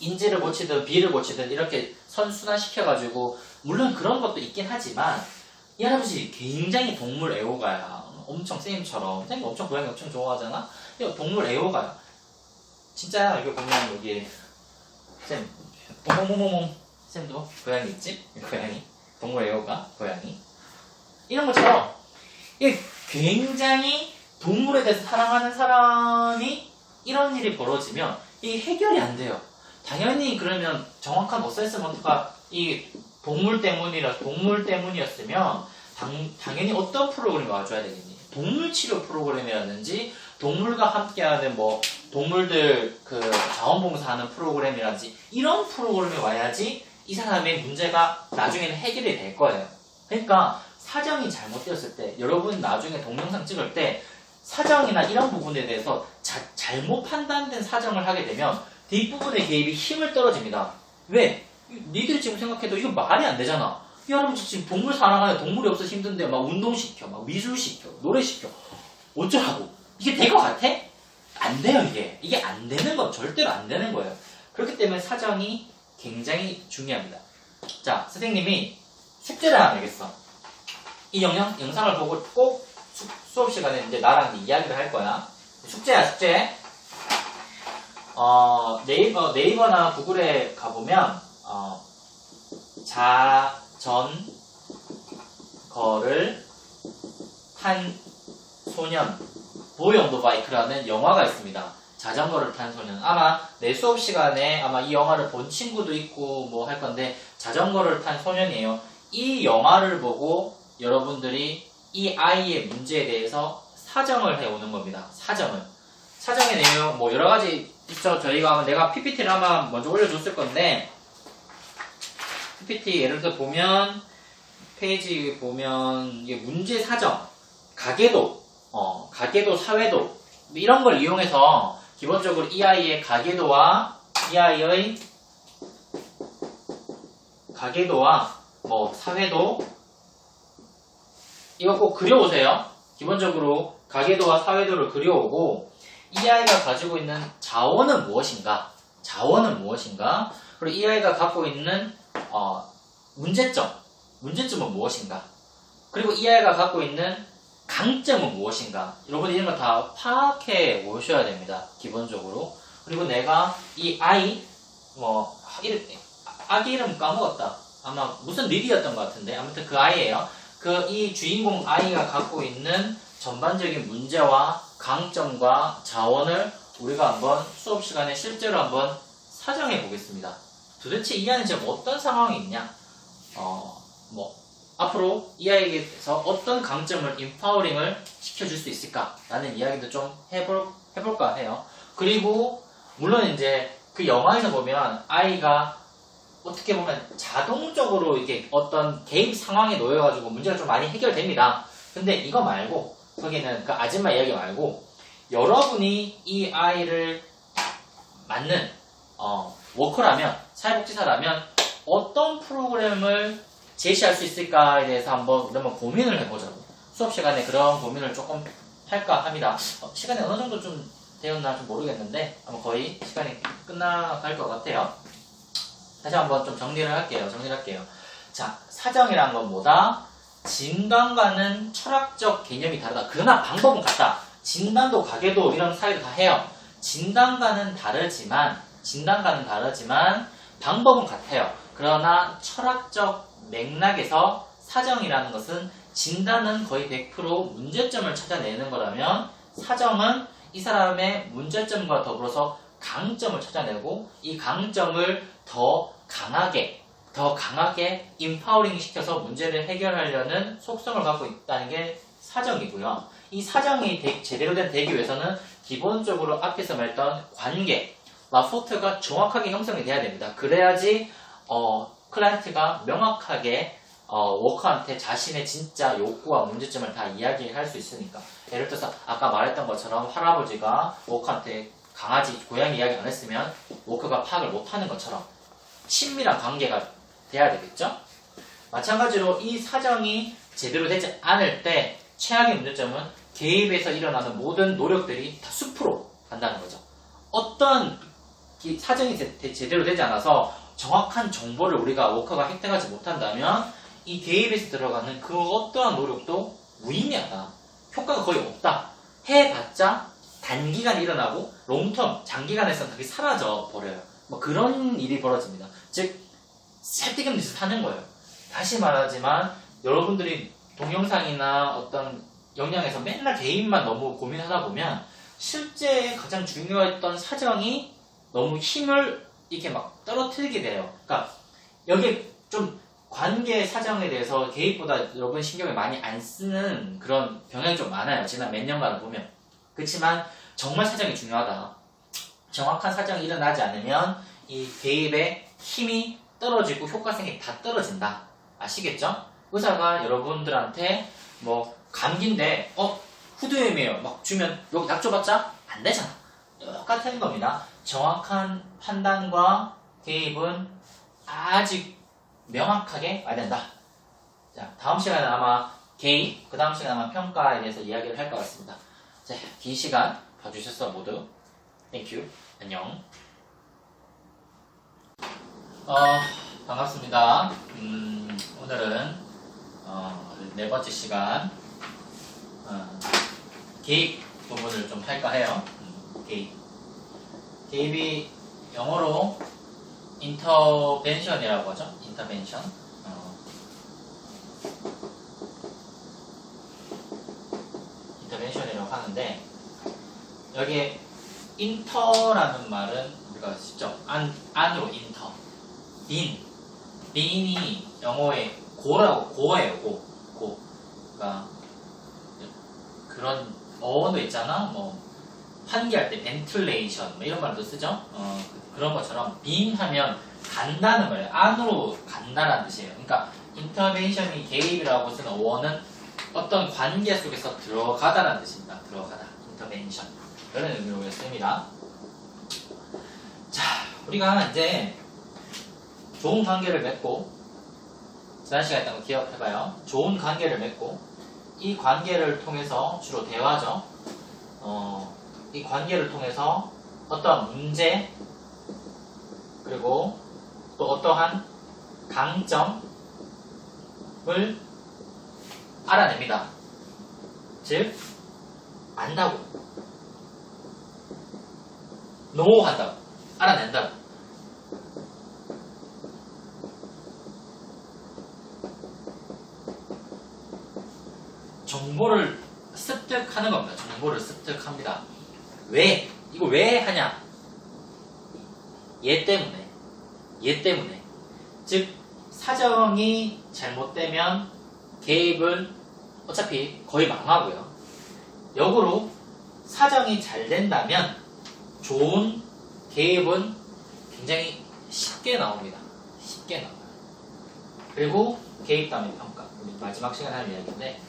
인지를 고치든 비를 고치든 이렇게 선순환시켜가지고 물론 그런 것도 있긴 하지만 이 할아버지 굉장히 동물 애호가야. 엄청 쌤처럼. 쌤이 엄청 고양이 엄청 좋아하잖아? 동물 애호가야. 진짜 여기 보면 여기 쌤 몽몽몽몽 쌤도 고양이 있지? 고양이 동물 애호가 고양이 이런 것처럼 이게 굉장히 동물에 대해서 사랑하는 사람이 이런 일이 벌어지면 이게 해결이 안 돼요. 당연히 그러면 정확한 어세스먼트가 이 동물 때문이었으면 당연히 어떤 프로그램이 와줘야 되겠니? 동물 치료 프로그램이라든지 동물과 함께하는 뭐 동물들 그 자원봉사하는 프로그램이라든지 이런 프로그램이 와야지 이 사람의 문제가 나중에는 해결이 될 거예요. 그러니까 사정이 잘못되었을 때 여러분 나중에 동영상 찍을 때 사정이나 이런 부분에 대해서 잘못 판단된 사정을 하게 되면 뒷부분의 개입이 힘을 떨어집니다. 왜? 니들이 지금 생각해도 이거 말이 안 되잖아. 이 할아버지 지금 동물 사랑하는 동물이 없어서 힘든데 막 운동시켜, 막 미술시켜, 노래시켜. 어쩌라고? 이게 될 것 같아? 안 돼요, 이게. 이게 안 되는 건 절대로 안 되는 거예요. 그렇기 때문에 사정이 굉장히 중요합니다. 자, 선생님이 숙제를 하나 내겠어. 이 영상을 보고 꼭 수업 시간에 이제 나랑 이야기를 할 거야. 숙제야, 숙제. 네이버나 구글에 가보면, 자전거를 탄 소년, 보이 온 더 바이크라는 영화가 있습니다. 자전거를 탄 소년. 아마 내 수업 시간에 아마 이 영화를 본 친구도 있고 뭐 할 건데, 자전거를 탄 소년이에요. 이 영화를 보고 여러분들이 이 아이의 문제에 대해서 사정을 해오는 겁니다. 사정의 내용 뭐 여러 가지 있죠. 내가 PPT를 아마 먼저 올려줬을 건데, PPT 예를 들어 보면 페이지 보면 이게 문제 사정, 가계도, 사회도 이런 걸 이용해서 기본적으로 이 아이의 가계도와 이 아이의 가계도와 뭐 사회도 이거 꼭 그려오세요. 기본적으로 가계도와 사회도를 그려오고 이 아이가 가지고 있는 자원은 무엇인가? 그리고 이 아이가 갖고 있는 문제점은 무엇인가? 그리고 이 아이가 갖고 있는 강점은 무엇인가? 여러분이 이런 거 다 파악해 오셔야 됩니다. 기본적으로. 그리고 내가 이 아이 아기 이름 까먹었다. 아마 무슨 리디였던 것 같은데 아무튼 그 아이예요. 이 주인공 아이가 갖고 있는 전반적인 문제와 강점과 자원을 우리가 한번 수업 시간에 실제로 한번 사정해 보겠습니다. 도대체 이 아이는 지금 어떤 상황이 있냐? 앞으로 이 아이에게서 어떤 강점을 인파워링을 시켜줄 수 있을까? 라는 이야기도 좀 해볼까 해요. 그리고 물론 이제 그 영화에서 보면 아이가 어떻게 보면 자동적으로 이게 어떤 개입 상황에 놓여가지고 문제가 좀 많이 해결됩니다. 근데 이거 말고 거기는 그 아줌마 이야기 말고 여러분이 이 아이를 맞는 워커라면, 사회복지사라면 어떤 프로그램을 제시할 수 있을까에 대해서 한번 고민을 해보자고. 수업 시간에 그런 고민을 조금 할까 합니다. 시간이 어느 정도 좀 되었나 좀 모르겠는데 아마 거의 시간이 끝나갈 것 같아요. 다시 한번 좀 정리를 할게요. 자, 사정이란 건 뭐다? 진단과는 철학적 개념이 다르다. 그러나 방법은 같다. 진단도 가계도 이런 사회도 다 해요. 진단과는 다르지만 방법은 같아요. 그러나 철학적 맥락에서 사정이라는 것은 진단은 거의 100% 문제점을 찾아내는 거라면 사정은 이 사람의 문제점과 더불어서 강점을 찾아내고 이 강점을 더 강하게 인파워링 시켜서 문제를 해결하려는 속성을 갖고 있다는 게 사정이고요. 이 사정이 제대로 되기 위해서는 기본적으로 앞에서 말했던 관계와 소프트가 정확하게 형성이 돼야 됩니다. 그래야지 클라이언트가 명확하게 워커한테 자신의 진짜 욕구와 문제점을 다 이야기할 수 있으니까. 예를 들어서 아까 말했던 것처럼 할아버지가 워커한테 강아지, 고양이 이야기 안 했으면 워커가 파악을 못하는 것처럼 친밀한 관계가 돼야 되겠죠? 마찬가지로 이 사정이 제대로 되지 않을 때 최악의 문제점은 개입에서 일어나는 모든 노력들이 다 숲으로 간다는 거죠. 어떤 사정이 제대로 되지 않아서 정확한 정보를 우리가 워커가 획득하지 못한다면 이 개입에서 들어가는 그 어떠한 노력도 무의미하다. 효과가 거의 없다. 해봤자 단기간 일어나고 롱텀, 장기간에서는 그게 사라져 버려요. 뭐 그런 일이 벌어집니다. 즉 살뜰겸 짓을 하는 거예요. 다시 말하지만 여러분들이 동영상이나 어떤 영상에서 맨날 개입만 너무 고민하다 보면 실제 가장 중요했던 사정이 너무 힘을 이렇게 막 떨어뜨리게 돼요. 그러니까 여기에 좀 관계 사정에 대해서 개입보다 여러분 신경을 많이 안 쓰는 그런 경향이 좀 많아요. 지난 몇 년간을 보면. 그렇지만 정말 사정이 중요하다. 정확한 사정이 일어나지 않으면 이 개입의 힘이 떨어지고 효과성이 다 떨어진다. 아시겠죠? 의사가 여러분들한테 뭐 감기인데 후두염이에요 막 주면 여기 약 줘봤자 안 되잖아. 똑같은 겁니다. 정확한 판단과 개입은 아직 명확하게 와야 된다. 자, 다음 시간에 아마 개입, 그 다음 시간에 아마 평가에 대해서 이야기를 할 것 같습니다. 자, 긴 시간 봐주셔서 모두 땡큐. 안녕. 반갑습니다. 오늘은 네 번째 시간 개입 부분을 좀 할까 해요. 개입이 영어로 인터벤션이라고 하죠. 인터벤션. 인터벤션이라고 하는데 여기에 인터라는 말은 우리가 직접 안으로 인터. 빈이 영어의 고예요. 고. 그러니까 그런 어원도 있잖아. 뭐 환기할 때 벤틀레이션 뭐 이런 말도 쓰죠. 그런 것처럼 빈 하면 간다는 거예요. 안으로 간다라는 뜻이에요. 그러니까 인터벤션이 개입이라고 쓰는 어원은 어떤 관계 속에서 들어가다라는 뜻입니다. 들어가다. 인터벤션. 그런 의미로 씁니다. 자, 우리가 이제 좋은 관계를 맺고 지난 시간에 했던 거 기억해봐요. 좋은 관계를 맺고 이 관계를 통해서 주로 대화죠. 이 관계를 통해서 어떠한 문제 그리고 또 어떠한 강점을 알아냅니다. 즉 안다고 노한다고 알아낸다고. 정보를 습득하는 겁니다. 정보를 습득합니다. 왜? 이거 왜 하냐? 얘 때문에. 즉 사정이 잘못되면 개입은 어차피 거의 망하고요. 역으로 사정이 잘 된다면 좋은 개입은 굉장히 쉽게 나옵니다. 쉽게 나와요. 그리고 개입 다음에 평가. 우리 마지막 시간에 할 이야기인데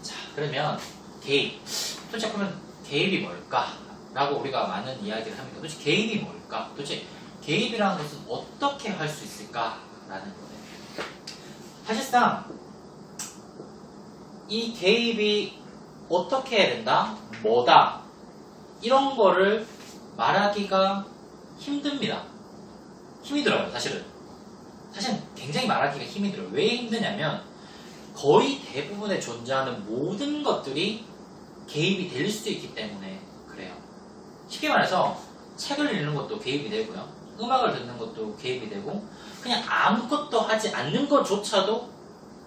자, 그러면 개입. 도대체 그러면 개입이 뭘까? 라고 우리가 많은 이야기를 합니다. 도대체 개입이 뭘까? 도대체 개입이라는 것은 어떻게 할 수 있을까? 라는 거예요. 사실상 이 개입이 어떻게 해야 된다? 뭐다? 이런 거를 말하기가 힘듭니다. 힘이 들어요, 사실은. 사실은 굉장히 말하기가 힘이 들어요. 왜 힘드냐면 거의 대부분에 존재하는 모든 것들이 개입이 될 수 있기 때문에 그래요. 쉽게 말해서 책을 읽는 것도 개입이 되고요. 음악을 듣는 것도 개입이 되고 그냥 아무것도 하지 않는 것조차도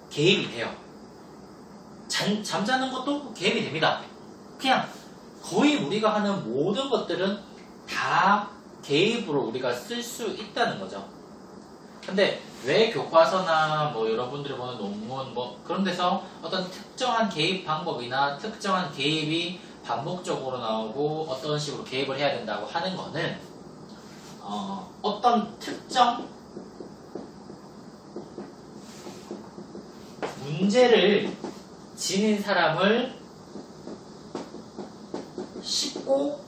개입이 돼요. 잠자는 것도 개입이 됩니다. 그냥 거의 우리가 하는 모든 것들은 다 개입으로 우리가 쓸 수 있다는 거죠. 근데 왜 교과서나 뭐 여러분들이 보는 논문 뭐 그런 데서 어떤 특정한 개입 방법이나 특정한 개입이 반복적으로 나오고 어떤 식으로 개입을 해야 된다고 하는 거는 어떤 특정 문제를 지닌 사람을 쉽고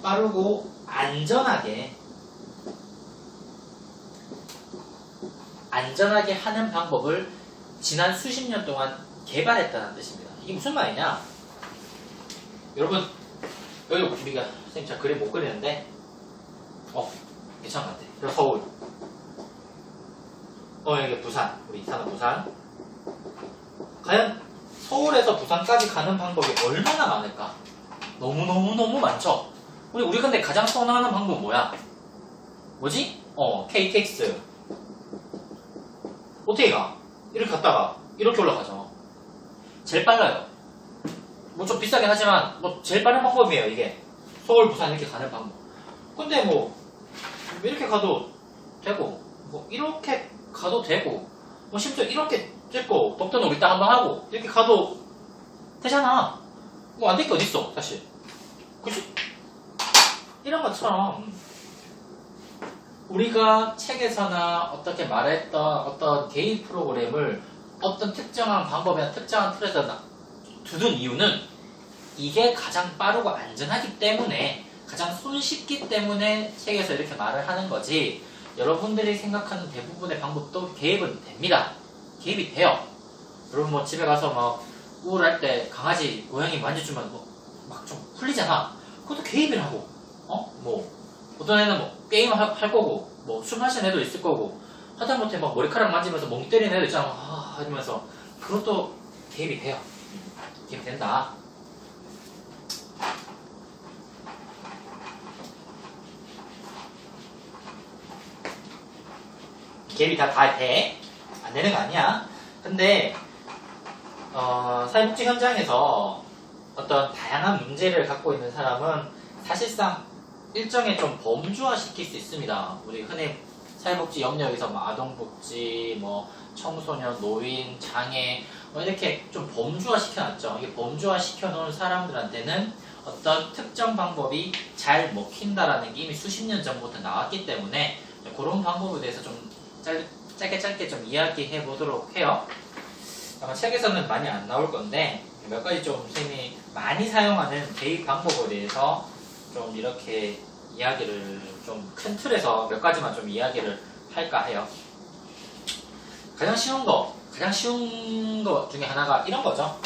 빠르고 안전하게 하는 방법을 지난 수십 년 동안 개발했다는 뜻입니다. 이게 무슨 말이냐? 여러분 여기 우리가 선생님 잘 그림 못 그리는데 괜찮은 것 같아. 여기 서울 여기 부산 우리 사는 부산 과연 서울에서 부산까지 가는 방법이 얼마나 많을까? 너무 많죠? 우리 근데 가장 선호하는 방법은 뭐야? 뭐지? KTX 어떻게 가? 이렇게 갔다가 이렇게 올라가죠. 제일 빨라요. 뭐 좀 비싸긴 하지만 뭐 제일 빠른 방법이에요. 이게 서울 부산 이렇게 가는 방법. 근데 뭐 이렇게 가도 되고 뭐 이렇게 가도 되고 뭐 심지어 이렇게 찍고 독도 놀이터 한번 하고 이렇게 가도 되잖아. 뭐 안 될 게 어딨어 사실. 그치? 이런 것처럼 우리가 책에서나 어떻게 말했던 어떤 개인 프로그램을 어떤 특정한 방법이나 특정한 틀에서 두는 이유는 이게 가장 빠르고 안전하기 때문에 가장 손쉽기 때문에 책에서 이렇게 말을 하는 거지. 여러분들이 생각하는 대부분의 방법도 개입은 됩니다. 개입이 돼요. 여러분 뭐 집에 가서 막 우울할 때 강아지 고양이 만져주면 막 좀 풀리잖아. 그것도 개입이라고. 뭐 어떤 애는 뭐 게임을 할 거고 뭐 술 마시는 애도 있을 거고 하다못해 막 머리카락 만지면서 멍 때리는 애도 있잖아. 하면서 그것도 개입이 돼요. 개입이 된다. 개입이 다 돼. 안 되는 거 아니야. 근데 사회복지 현장에서 어떤 다양한 문제를 갖고 있는 사람은 사실상 일정에 좀 범주화 시킬 수 있습니다. 우리 흔히 사회복지 영역에서 뭐 아동복지, 뭐 청소년, 노인, 장애 뭐 이렇게 좀 범주화 시켜놨죠. 이게 범주화 시켜놓은 사람들한테는 어떤 특정 방법이 잘 먹힌다라는 게 이미 수십 년 전부터 나왔기 때문에 그런 방법에 대해서 좀 짧게 좀 이야기해 보도록 해요. 아마 책에서는 많이 안 나올 건데 몇 가지 좀 선생님이 많이 사용하는 개입 방법에 대해서 좀 이렇게 이야기를 좀 큰 틀에서 몇 가지만 좀 이야기를 할까 해요. 가장 쉬운 거 중에 하나가 이런 거죠.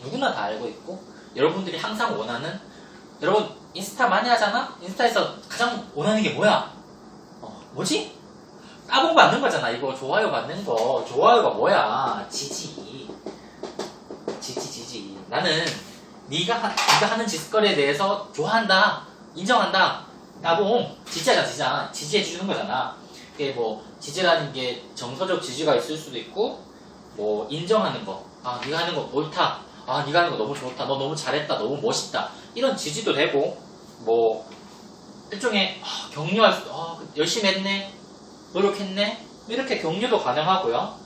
누구나 다 알고 있고 여러분들이 항상 원하는, 여러분 인스타 많이 하잖아? 인스타에서 가장 원하는 게 뭐야? 뭐지? 따봉 받는 거잖아. 이거 좋아요 받는 거. 좋아요가 뭐야? 지지. 나는 네가 하는 짓거리에 대해서 좋아한다, 인정한다. 따봉. 지지하잖아. 지지해 주는 거잖아. 이게 뭐 지지라는 게 정서적 지지가 있을 수도 있고, 뭐 인정하는 거. 네가 하는 거 옳다. 네가 하는 거 너무 좋다. 너 너무 잘했다. 너무 멋있다. 이런 지지도 되고, 뭐 일종의 격려할 수도. 열심히 했네. 노력했네. 이렇게 격려도 가능하고요.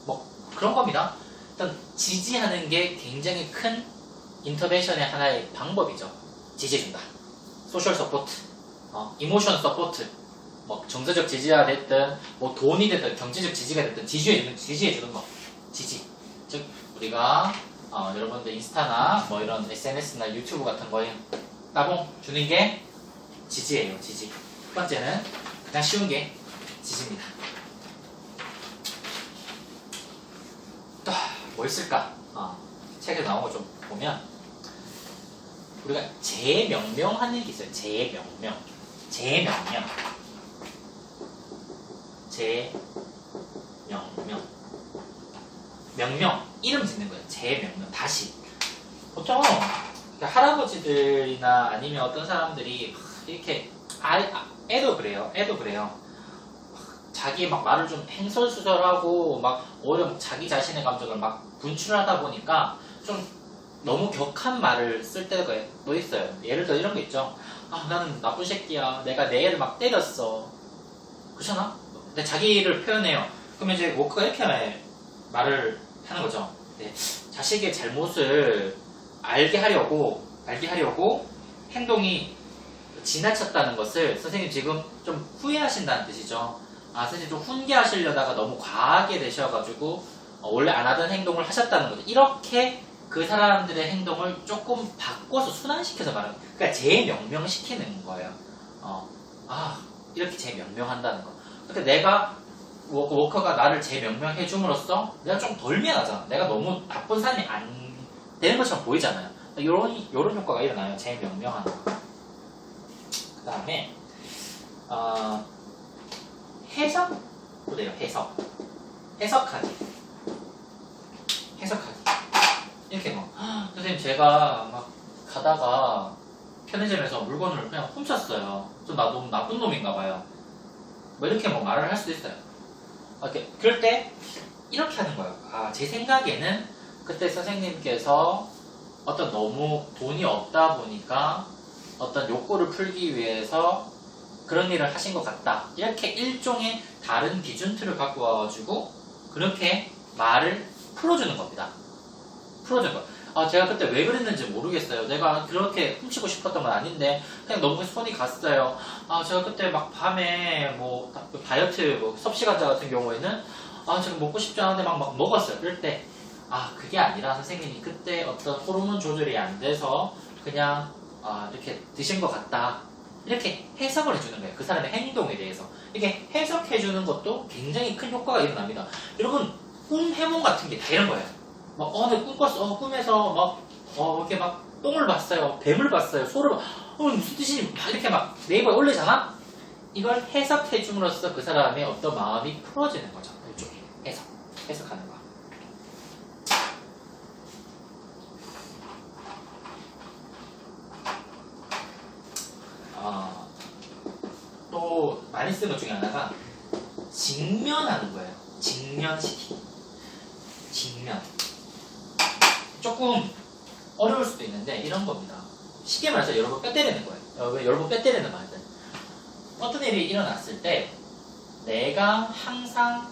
뭐 그런 겁니다. 일단 지지하는 게 굉장히 큰 인터벤션의 하나의 방법이죠. 지지해준다. 소셜 서포트, 이모션 서포트, 뭐 정서적 지지가 됐든, 뭐 돈이 됐든, 경제적 지지가 됐든 지지해주는 거. 지지. 즉 우리가 여러분들 인스타나 뭐 이런 SNS나 유튜브 같은 거에 따봉 주는 게 지지예요. 지지. 첫 번째는 가장 쉬운 게 지지입니다. 또 뭐 있을까? 책에 나온 거 좀 보면 우리가 재명명하는 게 있어요. 재명명. 명명 이름 짓는 거예요. 재명명 다시. 보통 할아버지들이나 아니면 어떤 사람들이 이렇게 애도 그래요. 자기 막 말을 좀 행설수설하고 막 오히려 자기 자신의 감정을 막 분출하다 보니까 좀 너무 격한 말을 쓸 때가 또 있어요. 예를 들어 이런 거 있죠. 나는 나쁜 새끼야. 내가 내 애를 막 때렸어. 그렇잖아? 근데 자기를 표현해요. 그러면 이제 워크가 이렇게 말을 하는 거죠. 네. 자식의 잘못을 알게 하려고 행동이 지나쳤다는 것을 선생님 지금 좀 후회하신다는 뜻이죠. 선생님 좀 훈계하시려다가 너무 과하게 되셔가지고 원래 안 하던 행동을 하셨다는 거죠. 이렇게 그 사람들의 행동을 조금 바꿔서 순환시켜서 말하는 거예요. 그러니까 재명명시키는 거예요. 이렇게 재명명한다는 거. 그러니까 내가 워커가 나를 재명명해 줌으로써 내가 좀 덜 미안하잖아. 내가 너무 나쁜 사람이 안 되는 것처럼 보이잖아요. 요런 효과가 일어나요. 재명명하는 거. 그 다음에 그래요. 해석하기. 이렇게 막 선생님 제가 막 가다가 편의점에서 물건을 그냥 훔쳤어요. 좀 나 너무 나쁜 놈인가 봐요. 뭐 이렇게 뭐 말을 할 수도 있어요. 그럴 때 이렇게 하는 거예요. 제 생각에는 그때 선생님께서 어떤 너무 돈이 없다 보니까 어떤 욕구를 풀기 위해서 그런 일을 하신 것 같다. 이렇게 일종의 다른 기준틀을 갖고 와가지고 그렇게 말을 풀어주는 겁니다. 제가 그때 왜 그랬는지 모르겠어요. 내가 그렇게 훔치고 싶었던 건 아닌데 그냥 너무 손이 갔어요. 제가 그때 막 밤에 뭐 다이어트 섭식환자 같은 경우에는 제가 먹고 싶지 않은데 막 먹었어요. 그럴 때 그게 아니라 선생님이 그때 어떤 호르몬 조절이 안 돼서 그냥 이렇게 드신 것 같다. 이렇게 해석을 해주는 거예요. 그 사람의 행동에 대해서. 이게 해석해주는 것도 굉장히 큰 효과가 일어납니다. 여러분 꿈 해몽 같은 게 다 이런 거예요. 내 꿈 꿨어. 꿈에서 이렇게 막 똥을 봤어요. 뱀을 봤어요. 소를 무슨 뜻이지? 막 이렇게 막 네이버에 올리잖아? 이걸 해석해줌으로써 그 사람의 어떤 마음이 풀어지는 거죠. 일종의 해석하는 거. 또 많이 쓰는 것 중에 하나가 직면하는 거예요. 직면시키기. 조금 어려울 수도 있는데 이런 겁니다. 쉽게 말해서 여러분 뼈 때리는 거예요. 여러분 뼈 때리는 말들. 어떤 일이 일어났을 때 내가 항상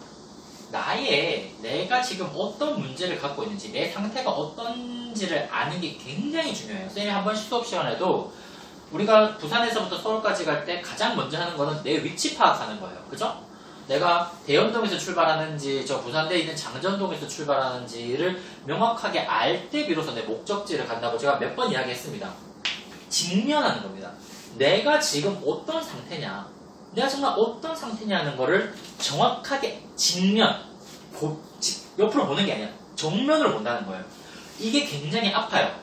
내가 지금 어떤 문제를 갖고 있는지 내 상태가 어떤지를 아는 게 굉장히 중요해요. 선생님이 한 번씩 수업 시간에도 우리가 부산에서부터 서울까지 갈 때 가장 먼저 하는 거는 내 위치 파악하는 거예요. 그죠? 내가 대연동에서 출발하는지 저 부산대에 있는 장전동에서 출발하는지를 명확하게 알 때 비로소 내 목적지를 간다고 제가 몇 번 이야기했습니다. 직면하는 겁니다. 내가 지금 어떤 상태냐, 내가 정말 어떤 상태냐는 거를 정확하게 옆으로 보는 게 아니라 정면으로 본다는 거예요. 이게 굉장히 아파요.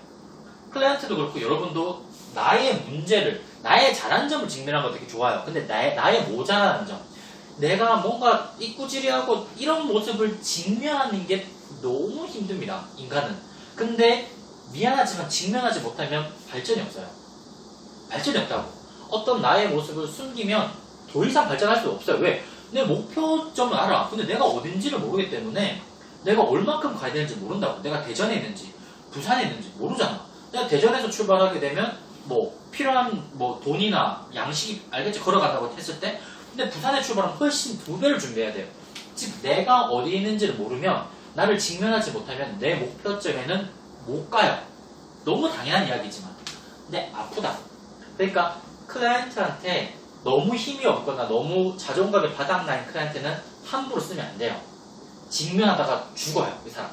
클라이언트도 그렇고 여러분도 나의 문제를, 나의 잘한 점을 직면하는 거 되게 좋아요. 근데 나의 모자라는 점, 내가 뭔가 이꾸지리하고 이런 모습을 직면하는 게 너무 힘듭니다. 인간은. 근데 미안하지만 직면하지 못하면 발전이 없어요. 발전이 없다고. 어떤 나의 모습을 숨기면 더 이상 발전할 수 없어요. 왜? 내 목표점을 알아. 근데 내가 어딘지를 모르기 때문에 내가 얼만큼 가야 되는지 모른다고. 내가 대전에 있는지 부산에 있는지 모르잖아. 내가 대전에서 출발하게 되면 필요한 돈이나 양식이 알겠지? 걸어간다고 했을 때 근데 부산에 출발하면 훨씬 2배를 준비해야 돼요. 즉 내가 어디 있는지를 모르면 나를 직면하지 못하면 내 목표점에는 못 가요. 너무 당연한 이야기지만 근데 아프다. 그러니까 클라이언트한테 너무 힘이 없거나 너무 자존감이 바닥나는 클라이언트는 함부로 쓰면 안 돼요. 직면하다가 죽어요. 그 사람.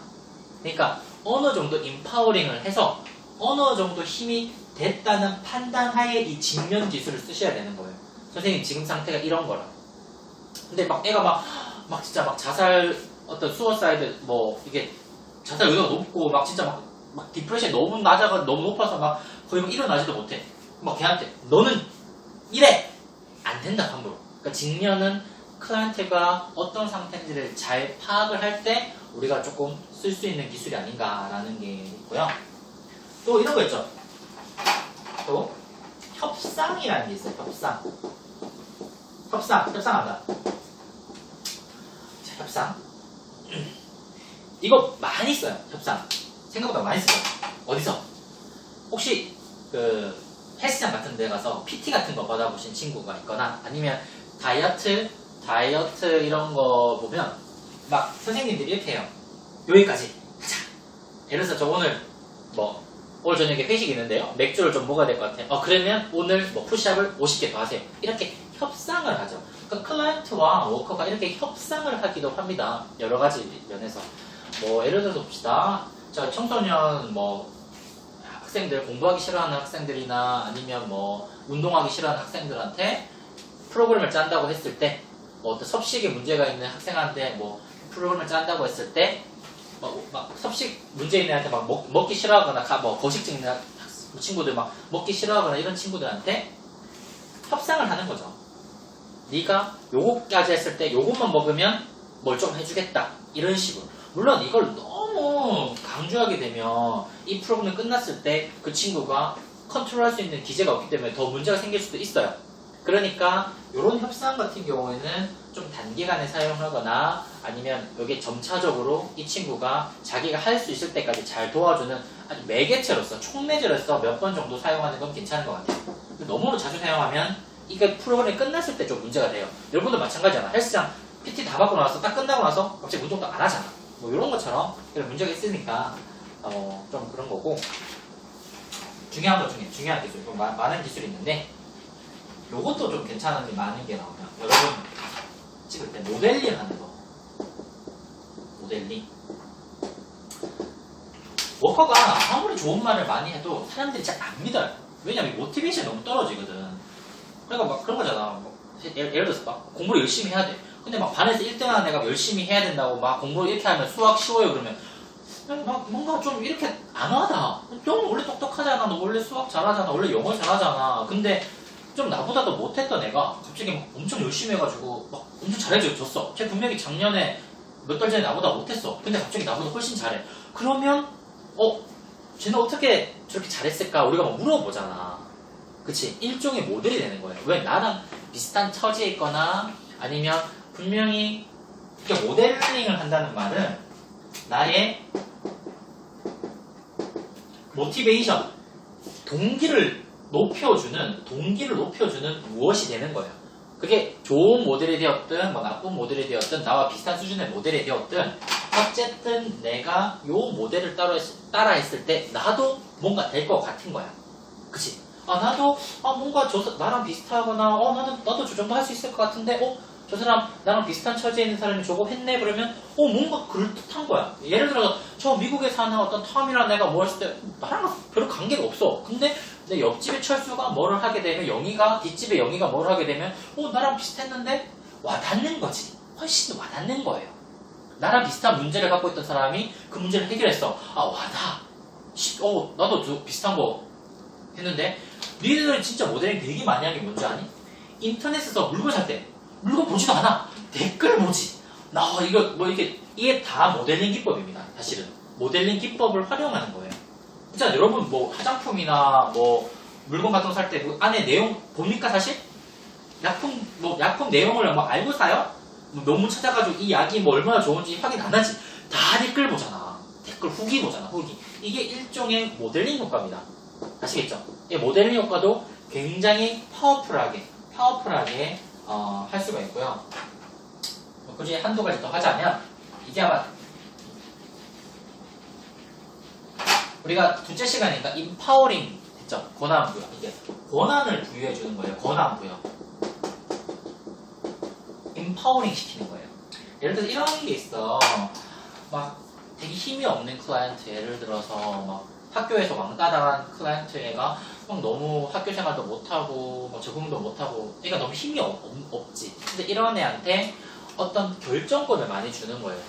그러니까 어느 정도 인파워링을 해서 어느 정도 힘이 됐다는 판단하에 이 직면 기술을 쓰셔야 되는 거예요. 선생님 지금 상태가 이런 거라. 근데 애가 진짜 자살 어떤 수어사이드 이게 자살 의도가 높고 진짜 디프레션이 너무 너무 높아서 거의 일어나지도 못해. 걔한테 너는 이래 안 된다 함부로. 그러니까 직면은 클라이언트가 어떤 상태인지를 잘 파악을 할 때 우리가 조금 쓸 수 있는 기술이 아닌가라는 게 있고요. 또 이런 거 있죠. 또 협상이라는 게 있어요. 협상한다. 자, 협상. 이거 많이 써요. 협상. 생각보다 많이 써요. 어디서? 혹시 그 헬스장 같은 데 가서 PT 같은 거 받아보신 친구가 있거나 아니면 다이어트 이런 거 보면 막 선생님들이 이렇게 해요. 여기까지 하자. 예를 들어서 저 오늘 저녁에 회식이 있는데요. 맥주를 좀 먹어야 될 것 같아요. 그러면 오늘 푸시업을 50개 더 하세요. 이렇게 협상을 하죠. 그러니까 클라이언트와 워커가 이렇게 협상을 하기도 합니다. 여러 가지 면에서. 예를 들어서 봅시다. 자, 청소년 학생들, 공부하기 싫어하는 학생들이나 아니면 운동하기 싫어하는 학생들한테 프로그램을 짠다고 했을 때 어떤 섭식에 문제가 있는 학생한테 프로그램을 짠다고 했을 때 섭식 문제 있는 애한테 먹기 싫어하거나 거식증 있는 친구들 먹기 싫어하거나 이런 친구들한테 협상을 하는 거죠. 네가 요거까지 했을 때 요것만 먹으면 뭘 좀 해주겠다 이런 식으로. 물론 이걸 너무 강조하게 되면 이 프로그램이 끝났을 때 그 친구가 컨트롤할 수 있는 기제가 없기 때문에 더 문제가 생길 수도 있어요. 그러니까 이런 협상 같은 경우에는 좀 단기간에 사용하거나 아니면 여기 점차적으로 이 친구가 자기가 할 수 있을 때까지 잘 도와주는 아주 매개체로서 촉매제로서 몇 번 정도 사용하는 건 괜찮은 것 같아요. 너무 자주 사용하면 이게 프로그램이 끝났을 때 좀 문제가 돼요. 여러분도 마찬가지잖아. 헬스장 PT 다 받고 나서 딱 끝나고 나서 갑자기 운동도 안 하잖아. 이런 것처럼 이런 문제가 있으니까 좀 그런 거고. 중요한 것 중에 중요한 기술, 좀 많은 기술이 있는데 요것도 좀 괜찮은 게 많은 게 나오면 여러분 찍을 때 모델링 하는 거. 모델링. 워커가 아무리 좋은 말을 많이 해도 사람들이 잘 안 믿어요. 왜냐면 모티베이션이 너무 떨어지거든. 그러니까 그런 거잖아. 예를 들어서 공부를 열심히 해야 돼. 근데 반에서 1등 하는 애가 열심히 해야 된다고 공부를 이렇게 하면 수학 쉬워요 그러면 뭔가 좀 이렇게 안 와다. 좀 원래 똑똑하잖아. 너 원래 수학 잘하잖아. 원래 영어 잘하잖아. 근데 좀 나보다 더 못했던 애가 갑자기 엄청 열심히 해가지고 엄청 잘해줬어. 쟤 분명히 작년에 몇 달 전에 나보다 못했어. 근데 갑자기 나보다 훨씬 잘해. 그러면 쟤는 어떻게 저렇게 잘했을까? 우리가 물어보잖아. 그치? 일종의 모델이 되는 거예요. 왜? 나랑 비슷한 처지에 있거나 아니면 분명히 모델링을 한다는 말은 나의 모티베이션, 동기를 높여주는 무엇이 되는 거예요. 그게 좋은 모델이 되었든 나쁜 모델이 되었든 나와 비슷한 수준의 모델이 되었든 어쨌든 내가 요 모델을 따라 했을 때 나도 뭔가 될 것 같은 거야. 그치? 나도 뭔가 나랑 비슷하거나 나도 저 정도 할 수 있을 것 같은데 저 사람 나랑 비슷한 처지에 있는 사람이 저거 했네 그러면 뭔가 그럴듯한 거야. 예를 들어서 저 미국에 사는 어떤 텀이라는 애가 뭐 했을 때 나랑 별로 관계가 없어. 근데 내 옆집의 철수가 뭐를 하게 되면 뒷집의 영희가 뭐를 하게 되면 나랑 비슷했는데 와닿는 거지. 훨씬 와닿는 거예요. 나랑 비슷한 문제를 갖고 있던 사람이 그 문제를 해결했어. 와닿아. 나도 비슷한 거 했는데 니네들이 진짜 모델링 되게 많이 하는 게 뭔지 아니? 인터넷에서 물건 살 때 물건 보지도 않아. 댓글 보지. 이게 다 모델링 기법입니다. 사실은 모델링 기법을 활용하는 거예요. 진짜 여러분 화장품이나 물건 같은 거 살 때 그 안에 내용 봅니까 사실? 약품 내용을 알고 사요? 논문 찾아가지고 이 약이 얼마나 좋은지 확인 안 하지. 다 댓글 보잖아. 댓글 후기 보잖아. 후기. 이게 일종의 모델링 효과입니다. 아시겠죠? 이 모델링 효과도 굉장히 파워풀하게 할 수가 있고요. 굳이 한두 가지 더 하자면 이게 아마 우리가 둘째 시간이니까 인파워링 했죠. 권한 부여. 이게 권한을 부여해 주는 거예요. 권한 부여. 인파워링 시키는 거예요. 예를 들어서 이런 게 있어. 되게 힘이 없는 클라이언트, 예를 들어서 학교에서 왕따당한 클라이언트 애가 너무 학교 생활도 못하고 적응도 못하고 애가 너무 힘이 없지. 근데 이런 애한테 어떤 결정권을 많이 주는 거예요.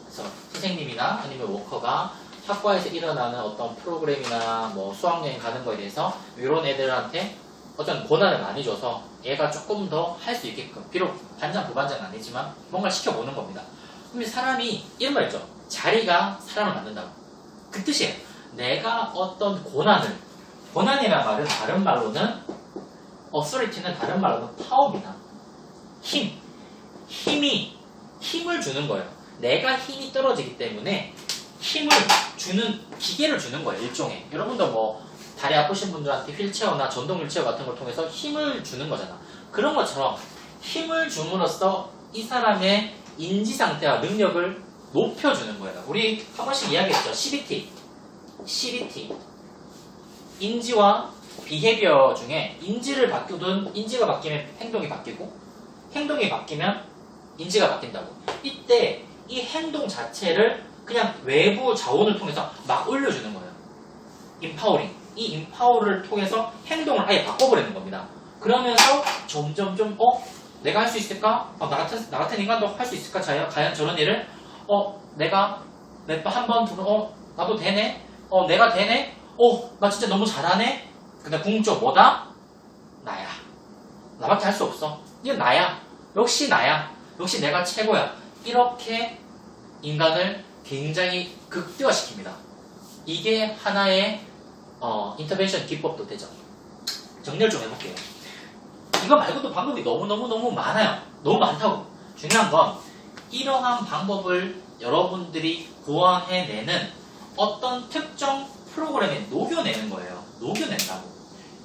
그래서 선생님이나 아니면 워커가 학과에서 일어나는 어떤 프로그램이나 수학여행 가는 거에 대해서 이런 애들한테 어떤 권한을 많이 줘서 얘가 조금 더 할 수 있게끔, 비록 반장 부반장은 아니지만 뭔가 시켜보는 겁니다. 그럼 사람이 이런 말 있죠. 자리가 사람을 만든다고. 그 뜻이에요. 내가 어떤 권한이라는 말은 다른 말로는 authority는 다른 말로는 파워입니다. 힘을 주는 거예요. 내가 힘이 떨어지기 때문에 힘을 주는 기계를 주는 거예요. 일종의. 여러분도 뭐 다리 아프신 분들한테 휠체어나 전동 휠체어 같은 걸 통해서 힘을 주는 거잖아. 그런 것처럼 힘을 줌으로써 이 사람의 인지 상태와 능력을 높여주는 거예요. 우리 한 번씩 이야기했죠. CBT. 인지와 비헤비어 중에 인지가 바뀌면 행동이 바뀌고 행동이 바뀌면 인지가 바뀐다고. 이때 이 행동 자체를 그냥 외부 자원을 통해서 막 올려주는 거예요. 임파워링. 이 임파워를 통해서 행동을 아예 바꿔버리는 겁니다. 그러면서 점점점 내가 할 수 있을까? 나 같은 인간도 할 수 있을까? 과연 저런 일을 내가 한 번, 두 번, 나도 되네? 내가 되네? 나 진짜 너무 잘하네? 근데 궁극적으로 뭐다? 나야. 나밖에 할 수 없어. 이건 나야. 역시 나야. 역시 내가 최고야. 이렇게 인간을 굉장히 극대화시킵니다. 이게 하나의 인터벤션 기법도 되죠. 정리를 좀 해볼게요. 이거 말고도 방법이 너무 많아요. 너무 많다고. 중요한 건 이러한 방법을 여러분들이 구현해내는 어떤 특정 프로그램에 녹여내는 거예요. 녹여낸다고.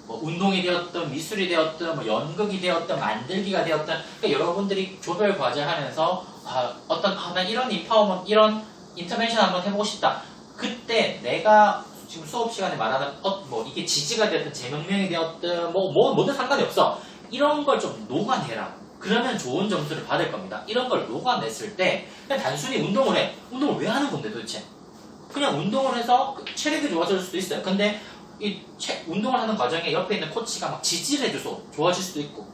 뭐 운동이 되었든 미술이 되었든 뭐 연극이 되었든 만들기가 되었든 그러니까 여러분들이 조별 과제 하면서 난 이런 임파워먼트 이런 인터벤션 한번 해보고 싶다. 그때 내가 지금 수업 시간에 말하는 뭐 이게 지지가 되었든 재명명이 되었든 뭐든 상관이 없어. 이런 걸 좀 녹아내라. 그러면 좋은 점수를 받을 겁니다. 이런 걸 녹아냈을 때 그냥 단순히 운동을 해. 운동을 왜 하는 건데 도대체? 그냥 운동을 해서 체력이 좋아질 수도 있어요. 근데 운동을 하는 과정에 옆에 있는 코치가 막 지지를 해줘서 좋아질 수도 있고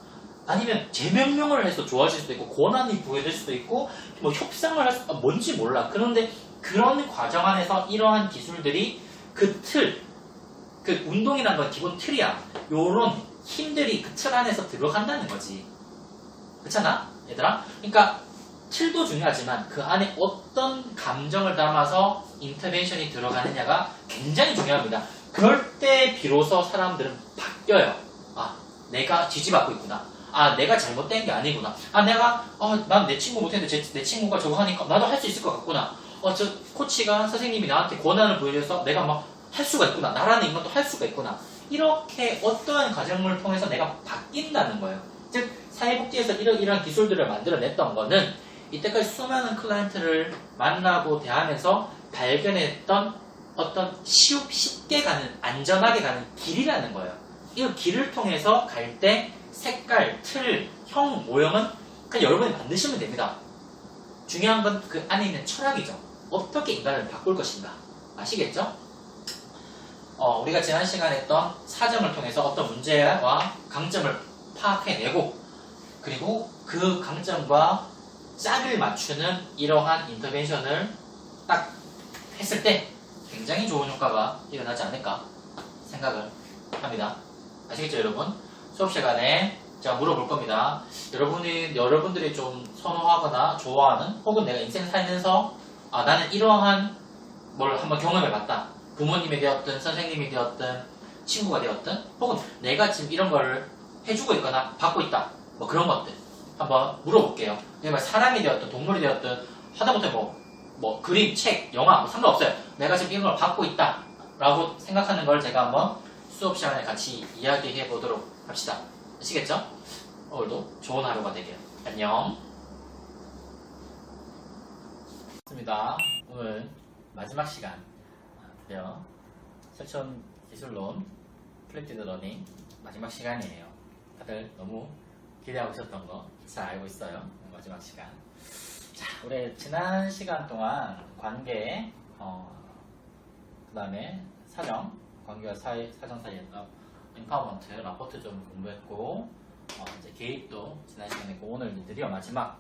아니면 재명명을 해서 좋아질 수도 있고 권한이 부여될 수도 있고 뭐 협상을 할 수 뭔지 몰라. 그런데 그런 과정 안에서 이러한 기술들이 그 운동이라는 건 기본 틀이야. 요런 힘들이 그 틀 안에서 들어간다는 거지. 그렇잖아? 얘들아? 그러니까 틀도 중요하지만 그 안에 어떤 감정을 담아서 인터벤션이 들어가느냐가 굉장히 중요합니다. 그럴 때 비로소 사람들은 바뀌어요. 내가 지지받고 있구나. 내가 잘못된 게 아니구나. 난 내 친구 못했는데 내 친구가 저거 하니까 나도 할 수 있을 것 같구나. 저 코치가 선생님이 나한테 권한을 보여줘서 내가 막 할 수가 있구나. 나라는 인간도 할 수가 있구나. 이렇게 어떠한 과정을 통해서 내가 바뀐다는 거예요. 즉 사회복지에서 이런 기술들을 만들어냈던 거는 이때까지 수많은 클라이언트를 만나고 대하면서 발견했던 어떤 쉽게 가는 안전하게 가는 길이라는 거예요. 이 길을 통해서 갈 때 색깔, 틀, 형, 모형은 그냥 여러분이 만드시면 됩니다. 중요한 건 그 안에 있는 철학이죠. 어떻게 인간을 바꿀 것인가. 아시겠죠? 우리가 지난 시간에 했던 사정을 통해서 어떤 문제와 강점을 파악해내고 그리고 그 강점과 짝을 맞추는 이러한 인터벤션을 딱 했을 때 굉장히 좋은 효과가 일어나지 않을까 생각을 합니다. 아시겠죠 여러분? 수업 시간에 제가 물어볼 겁니다. 여러분들이 좀 선호하거나 좋아하는 혹은 내가 인생 살면서 나는 이러한 뭘 한번 경험해봤다. 부모님이 되었든 선생님이 되었든 친구가 되었든 혹은 내가 지금 이런 거를 해주고 있거나 받고 있다. 뭐 그런 것들 한번 물어볼게요. 정말 사람이 되었든 동물이 되었든 하다못해 뭐 그림, 책, 영화 뭐 상관없어요. 내가 지금 이런 걸 받고 있다 라고 생각하는 걸 제가 한번 수업 시간에 같이 이야기해 보도록 합시다. 아시겠죠? 오늘도 좋은 하루가 되길. 안녕. 좋습니다. 오늘 마지막 시간 드디어 실천 기술론 플립티드 러닝 마지막 시간이에요. 다들 너무 기대하고 있었던 거 잘 알고 있어요. 마지막 시간. 자, 우리 지난 시간 동안 관계, 그 다음에 사정, 관계와 사정 사이에 인파워먼트 라포트 좀 공부했고, 이제 개입도 지난 시간에 했고, 오늘 드디어 마지막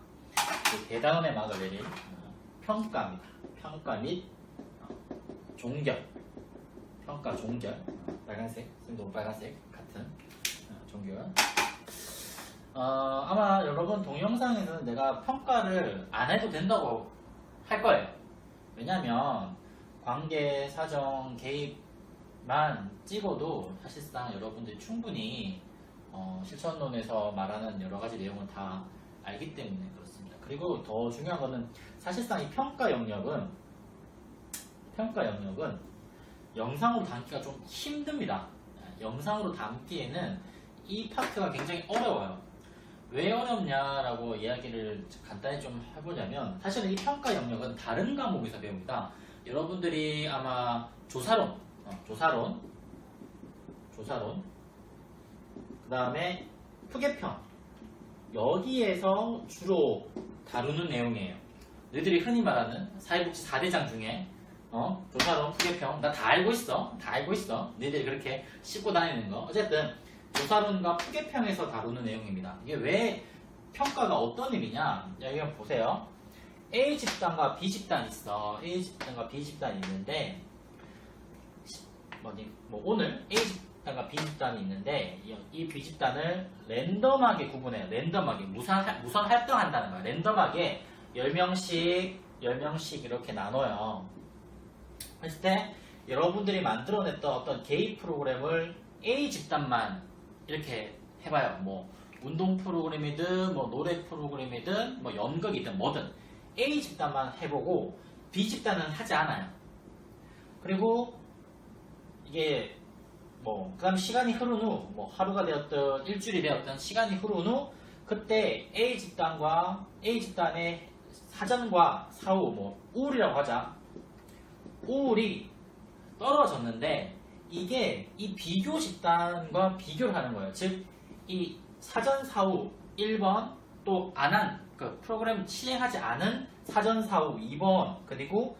대단원의 막을 내릴 평가입니다. 평가 및 종결. 평가 종결. 빨간색, 선생님도 빨간색 같은 동결. 아마 여러분 동영상에서는 내가 평가를 안 해도 된다고 할 거예요. 왜냐면 관계, 사정, 개입만 찍어도 사실상 여러분들이 충분히 실천론에서 말하는 여러 가지 내용을 다 알기 때문에 그렇습니다. 그리고 더 중요한 거는 사실상 이 평가 영역은 영상으로 담기가 좀 힘듭니다. 영상으로 담기에는 이 파트가 굉장히 어려워요. 왜 어렵냐라고 이야기를 간단히 좀 해보자면 사실은 이 평가 영역은 다른 과목에서 배웁니다. 여러분들이 아마 조사론 그 다음에 표계편 여기에서 주로 다루는 내용이에요. 너희들이 흔히 말하는 사회복지 4대장 중에 조사론, 표계편 나 다 알고 있어. 너희들이 그렇게 씹고 다니는 거. 어쨌든 조사론과 표계편에서 다루는 내용입니다. 이게 왜 평가가 어떤 의미냐? 여기 한번 보세요. A 집단과 B 집단이 있어. A 집단과 B 집단이 있는데 오늘 A 집단과 B 집단이 있는데 이 B 집단을 랜덤하게 구분해요. 랜덤하게 무선 활동한다는 거야. 랜덤하게 10명씩 이렇게 나눠요. 그랬을 때 여러분들이 만들어냈던 어떤 개입 프로그램을 A 집단만 이렇게 해봐요. 뭐 운동 프로그램이든 뭐 노래 프로그램이든 뭐 연극이든 뭐든 A 집단만 해보고 B 집단은 하지 않아요. 그리고 이게 그 다음 시간이 흐른 후 하루가 되었든 일주일이 되었든 시간이 흐른 후 그때 A 집단의 사전과 사후 우울이라고 하자. 우울이 떨어졌는데 이게 이 비교 집단과 비교를 하는 거예요. 즉, 이 사전 사후 1번 또 안 한 프로그램 실행하지 않은 사전 사후 2번 그리고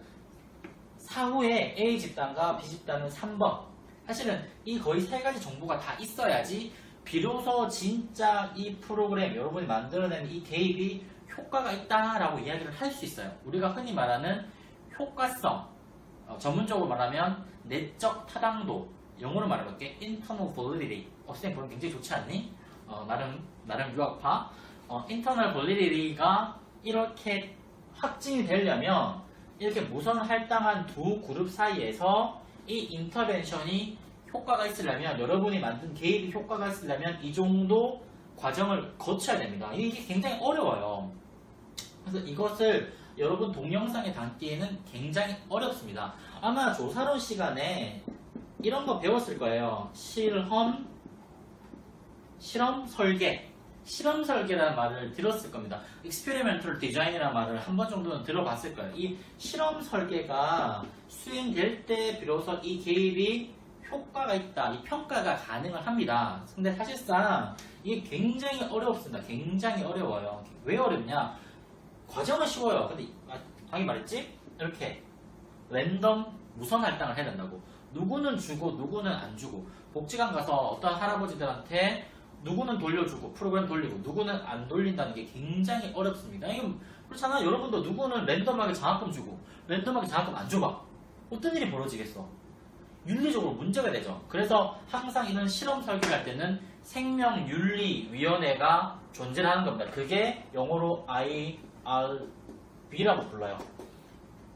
사후에 A 집단과 B 집단은 3번. 사실은 이 거의 세 가지 정보가 다 있어야지 비로소 진짜 이 프로그램 여러분이 만들어낸 이 개입이 효과가 있다라고 이야기를 할 수 있어요. 우리가 흔히 말하는 효과성 전문적으로 말하면 내적 타당도, 영어로 말해볼게. internal validity. 선생님 보면 굉장히 좋지 않니? 나름 유학파. internal validity가 이렇게 확증이 되려면 이렇게 무선 할당한 두 그룹 사이에서 이 인터벤션이 효과가 있으려면 여러분이 만든 개입이 효과가 있으려면 이 정도 과정을 거쳐야 됩니다. 이게 굉장히 어려워요. 그래서 이것을 여러분 동영상에 담기에는 굉장히 어렵습니다. 아마 조사론 시간에 이런 거 배웠을 거예요. 실험 설계라는 말을 들었을 겁니다. experimental design이라는 말을 한 번 정도는 들어봤을 거예요. 이 실험 설계가 수행될 때 비로소 이 개입이 효과가 있다. 이 평가가 가능을 합니다. 근데 사실상 이게 굉장히 어렵습니다. 굉장히 어려워요. 왜 어렵냐? 과정은 쉬워요. 근데 방금 말했지? 이렇게 랜덤 무선 할당을 해야 된다고. 누구는 주고 누구는 안 주고. 복지관 가서 어떤 할아버지들한테 누구는 돌려주고 프로그램 돌리고 누구는 안 돌린다는 게 굉장히 어렵습니다. 이건 그렇잖아. 여러분도 누구는 랜덤하게 장학금 주고 랜덤하게 장학금 안 줘봐. 어떤 일이 벌어지겠어? 윤리적으로 문제가 되죠. 그래서 항상 이런 실험 설계를 할 때는 생명윤리위원회가 존재를 하는 겁니다. 그게 영어로 IRB라고 불러요.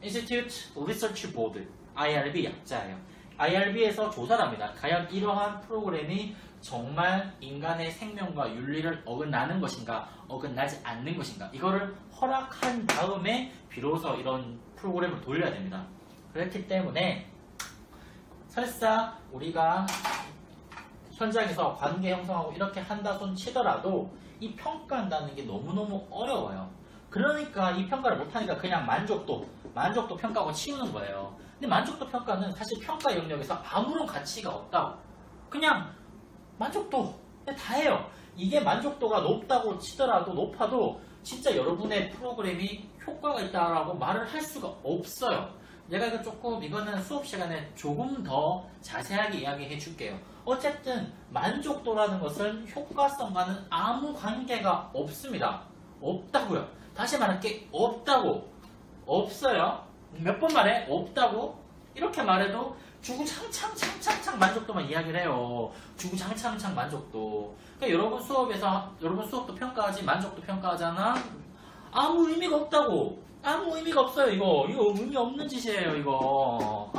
Institute Research Board, IRB 약자예요. IRB에서 조사를 합니다. 과연 이러한 프로그램이 정말 인간의 생명과 윤리를 어긋나는 것인가, 어긋나지 않는 것인가. 이거를 허락한 다음에 비로소 이런 프로그램을 돌려야 됩니다. 그렇기 때문에 설사 우리가 현장에서 관계 형성하고 이렇게 한다 손 치더라도 이 평가한다는 게 너무너무 어려워요. 그러니까 이 평가를 못하니까 그냥 만족도 평가하고 치우는 거예요. 근데 만족도 평가는 사실 평가 영역에서 아무런 가치가 없다고. 그냥 만족도 다 해요. 이게 만족도가 높다고 치더라도 높아도 진짜 여러분의 프로그램이 효과가 있다라고 말을 할 수가 없어요. 내가 이거는 수업 시간에 조금 더 자세하게 이야기해 줄게요. 어쨌든 만족도라는 것은 효과성과는 아무 관계가 없습니다. 없다고요. 다시 말할게, 없다고. 없어요. 몇 번 말해? 없다고. 이렇게 말해도 주구장창 만족도만 이야기를 해요. 주구장창 만족도. 그러니까 여러분 수업도 평가하지 만족도 평가하잖아. 아무 의미가 없다고. 아무 의미가 없어요. 이거 의미 없는 짓이에요. 이거.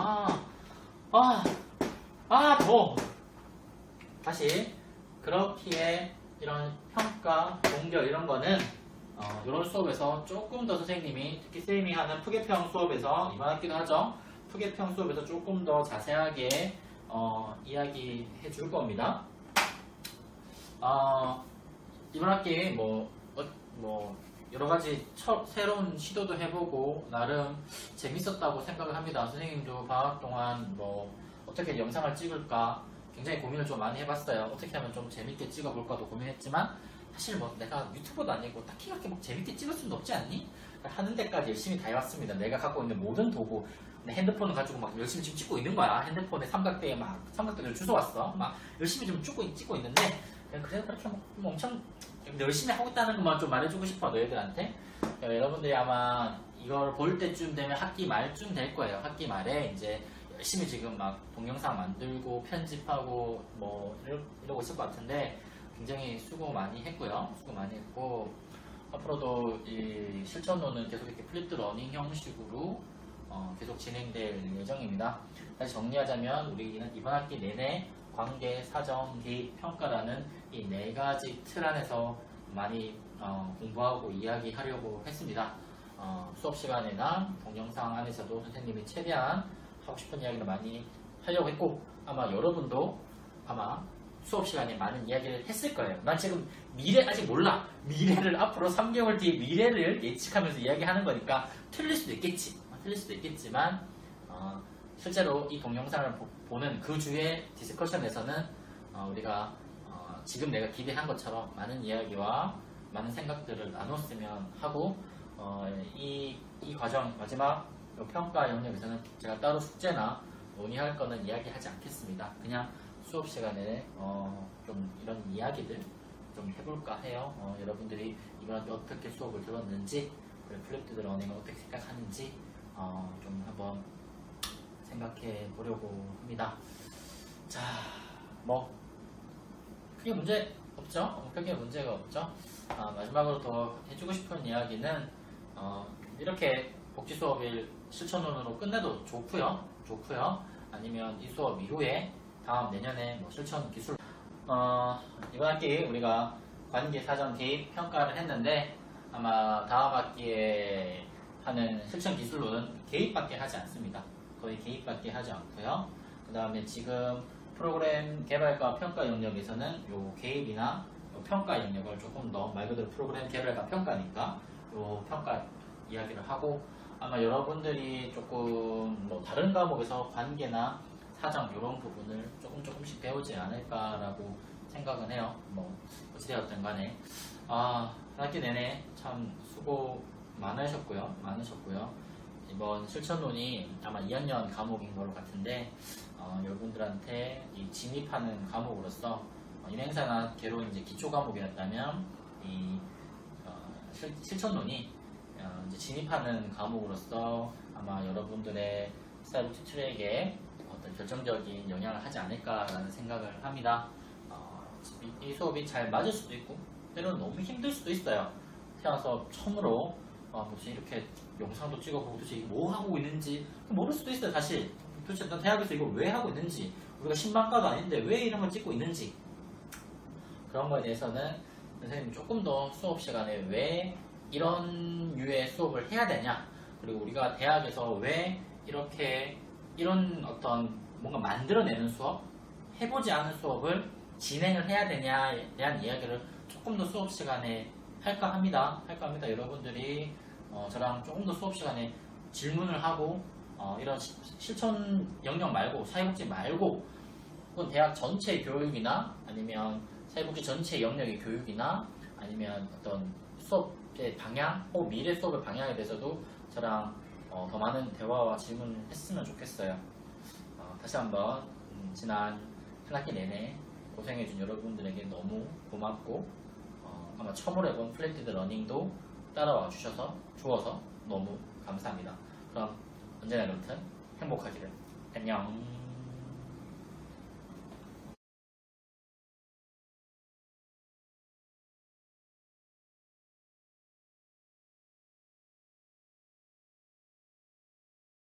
더. 다시 그렇기에 이런 평가, 동결 이런 거는 이런 수업에서 조금 더 선생님이 특히 쌤이 하는 푸개평 수업에서 이번 학기도 하죠. 푸개평 수업에서 조금 더 자세하게 이야기해 줄 겁니다. 이번 학기 뭐 여러 가지 새로운 시도도 해보고 나름 재밌었다고 생각을 합니다. 선생님도 방학 동안 뭐 어떻게 영상을 찍을까 굉장히 고민을 좀 많이 해봤어요. 어떻게 하면 좀 재밌게 찍어볼까도 고민했지만 사실 뭐 내가 유튜버도 아니고 딱히 그렇게 막 재밌게 찍을 수는 없지 않니? 하는 데까지 열심히 다 해왔습니다. 내가 갖고 있는 모든 도구, 내 핸드폰을 가지고 막 열심히 지금 찍고 있는 거야. 핸드폰에 삼각대에 막 삼각대를 주워왔어. 막 열심히 좀 찍고 있는데 그래도 그렇게 뭐 엄청 열심히 하고 있다는 것만 좀 말해주고 싶어 너희들한테. 여러분들이 아마 이걸 볼 때쯤 되면 학기 말쯤 될 거예요. 학기 말에 이제 열심히 지금 막 동영상 만들고 편집하고 뭐 이러고 있을 것 같은데 굉장히 수고 많이 했고요. 수고 많이 했고 앞으로도 이 실전론은 계속 이렇게 플립드 러닝 형식으로 계속 진행될 예정입니다. 다시 정리하자면 우리는 이번 학기 내내 관계, 사정, 개입, 평가라는 이 네 가지 틀 안에서 많이 공부하고 이야기하려고 했습니다. 수업 시간이나 동영상 안에서도 선생님이 최대한 하고 싶은 이야기를 많이 하려고 했고 아마 여러분도 아마 수업 시간에 많은 이야기를 했을 거예요. 난 지금 미래 아직 몰라. 미래를 앞으로 3개월 뒤에 미래를 예측하면서 이야기하는 거니까 틀릴 수도 있겠지. 틀릴 수도 있겠지만 실제로 이 동영상을 보는 그 주의 디스커션에서는 우리가 지금 내가 기대한 것처럼 많은 이야기와 많은 생각들을 나눴으면 하고 이 과정 마지막 평가 영역에서는 제가 따로 숙제나 논의할 거는 이야기하지 않겠습니다. 그냥 수업 시간에 좀 이런 이야기들 좀 해볼까 해요. 여러분들이 이번 어떻게 수업을 들었는지 그리고 플립드 러닝을 어떻게 생각하는지 좀 한번 생각해 보려고 합니다. 자, 뭐 크게 문제 없죠? 크게 문제가 없죠? 마지막으로 더 해주고 싶은 이야기는 이렇게 복지 수업을 실천론으로 끝내도 좋고요. 아니면 이 수업 이후에 다음 내년에 뭐 실천 기술 이번 학기 우리가 관계, 사정, 개입 평가를 했는데 아마 다음 학기에 하는 실천 기술로는 개입밖에 하지 않습니다. 거의 개입밖에 하지 않고요. 그 다음에 지금 프로그램 개발과 평가 영역에서는 요 개입이나 요 평가 영역을 조금 더 말 그대로 프로그램 개발과 평가니까 요 평가 이야기를 하고 아마 여러분들이 조금 뭐 다른 과목에서 관계나 사정 이런 부분을 조금씩 배우지 않을까라고 생각은 해요. 뭐 어찌되었든 간에 학기 내내 참 수고 많으셨고요. 이번 실천론이 아마 2학년 과목인 것 같은데 여러분들한테 이 진입하는 과목으로서 인행사나 개로 이제 기초 과목이었다면 이 실천론이 이제 진입하는 과목으로서 아마 여러분들의 스타일 튜토리얼에 어떤 결정적인 영향을 하지 않을까라는 생각을 합니다. 이 수업이 잘 맞을 수도 있고 때로는 너무 힘들 수도 있어요. 태어나서 처음으로 도대체 이렇게 영상도 찍어보고 도대체 이게 뭐 하고 있는지 모를 수도 있어요. 사실 도대체 난 대학에서 이걸 왜 하고 있는지 우리가 신방과도 아닌데 왜 이런 걸 찍고 있는지 그런 거에 대해서는 선생님이 조금 더 수업 시간에 왜 이런 류의 수업을 해야 되냐 그리고 우리가 대학에서 왜 이렇게 이런 어떤 뭔가 만들어내는 수업 해보지 않은 수업을 진행을 해야 되냐에 대한 이야기를 조금 더 수업 시간에 할까 합니다. 여러분들이 저랑 조금 더 수업 시간에 질문을 하고 이런 실천 영역 말고 사회복지 말고 혹은 대학 전체 교육이나 아니면 사회복지 전체 영역의 교육이나 아니면 어떤 수업의 방향 혹은 미래 수업의 방향에 대해서도 저랑 더 많은 대화와 질문을 했으면 좋겠어요. 다시 한번 지난 한 학기 내내 고생해준 여러분들에게 너무 고맙고 아마 처음으로 해본 플립드 러닝도 따라와 주셔서 너무 감사합니다. 그럼 언제나 그렇듯 행복하기를. 안녕.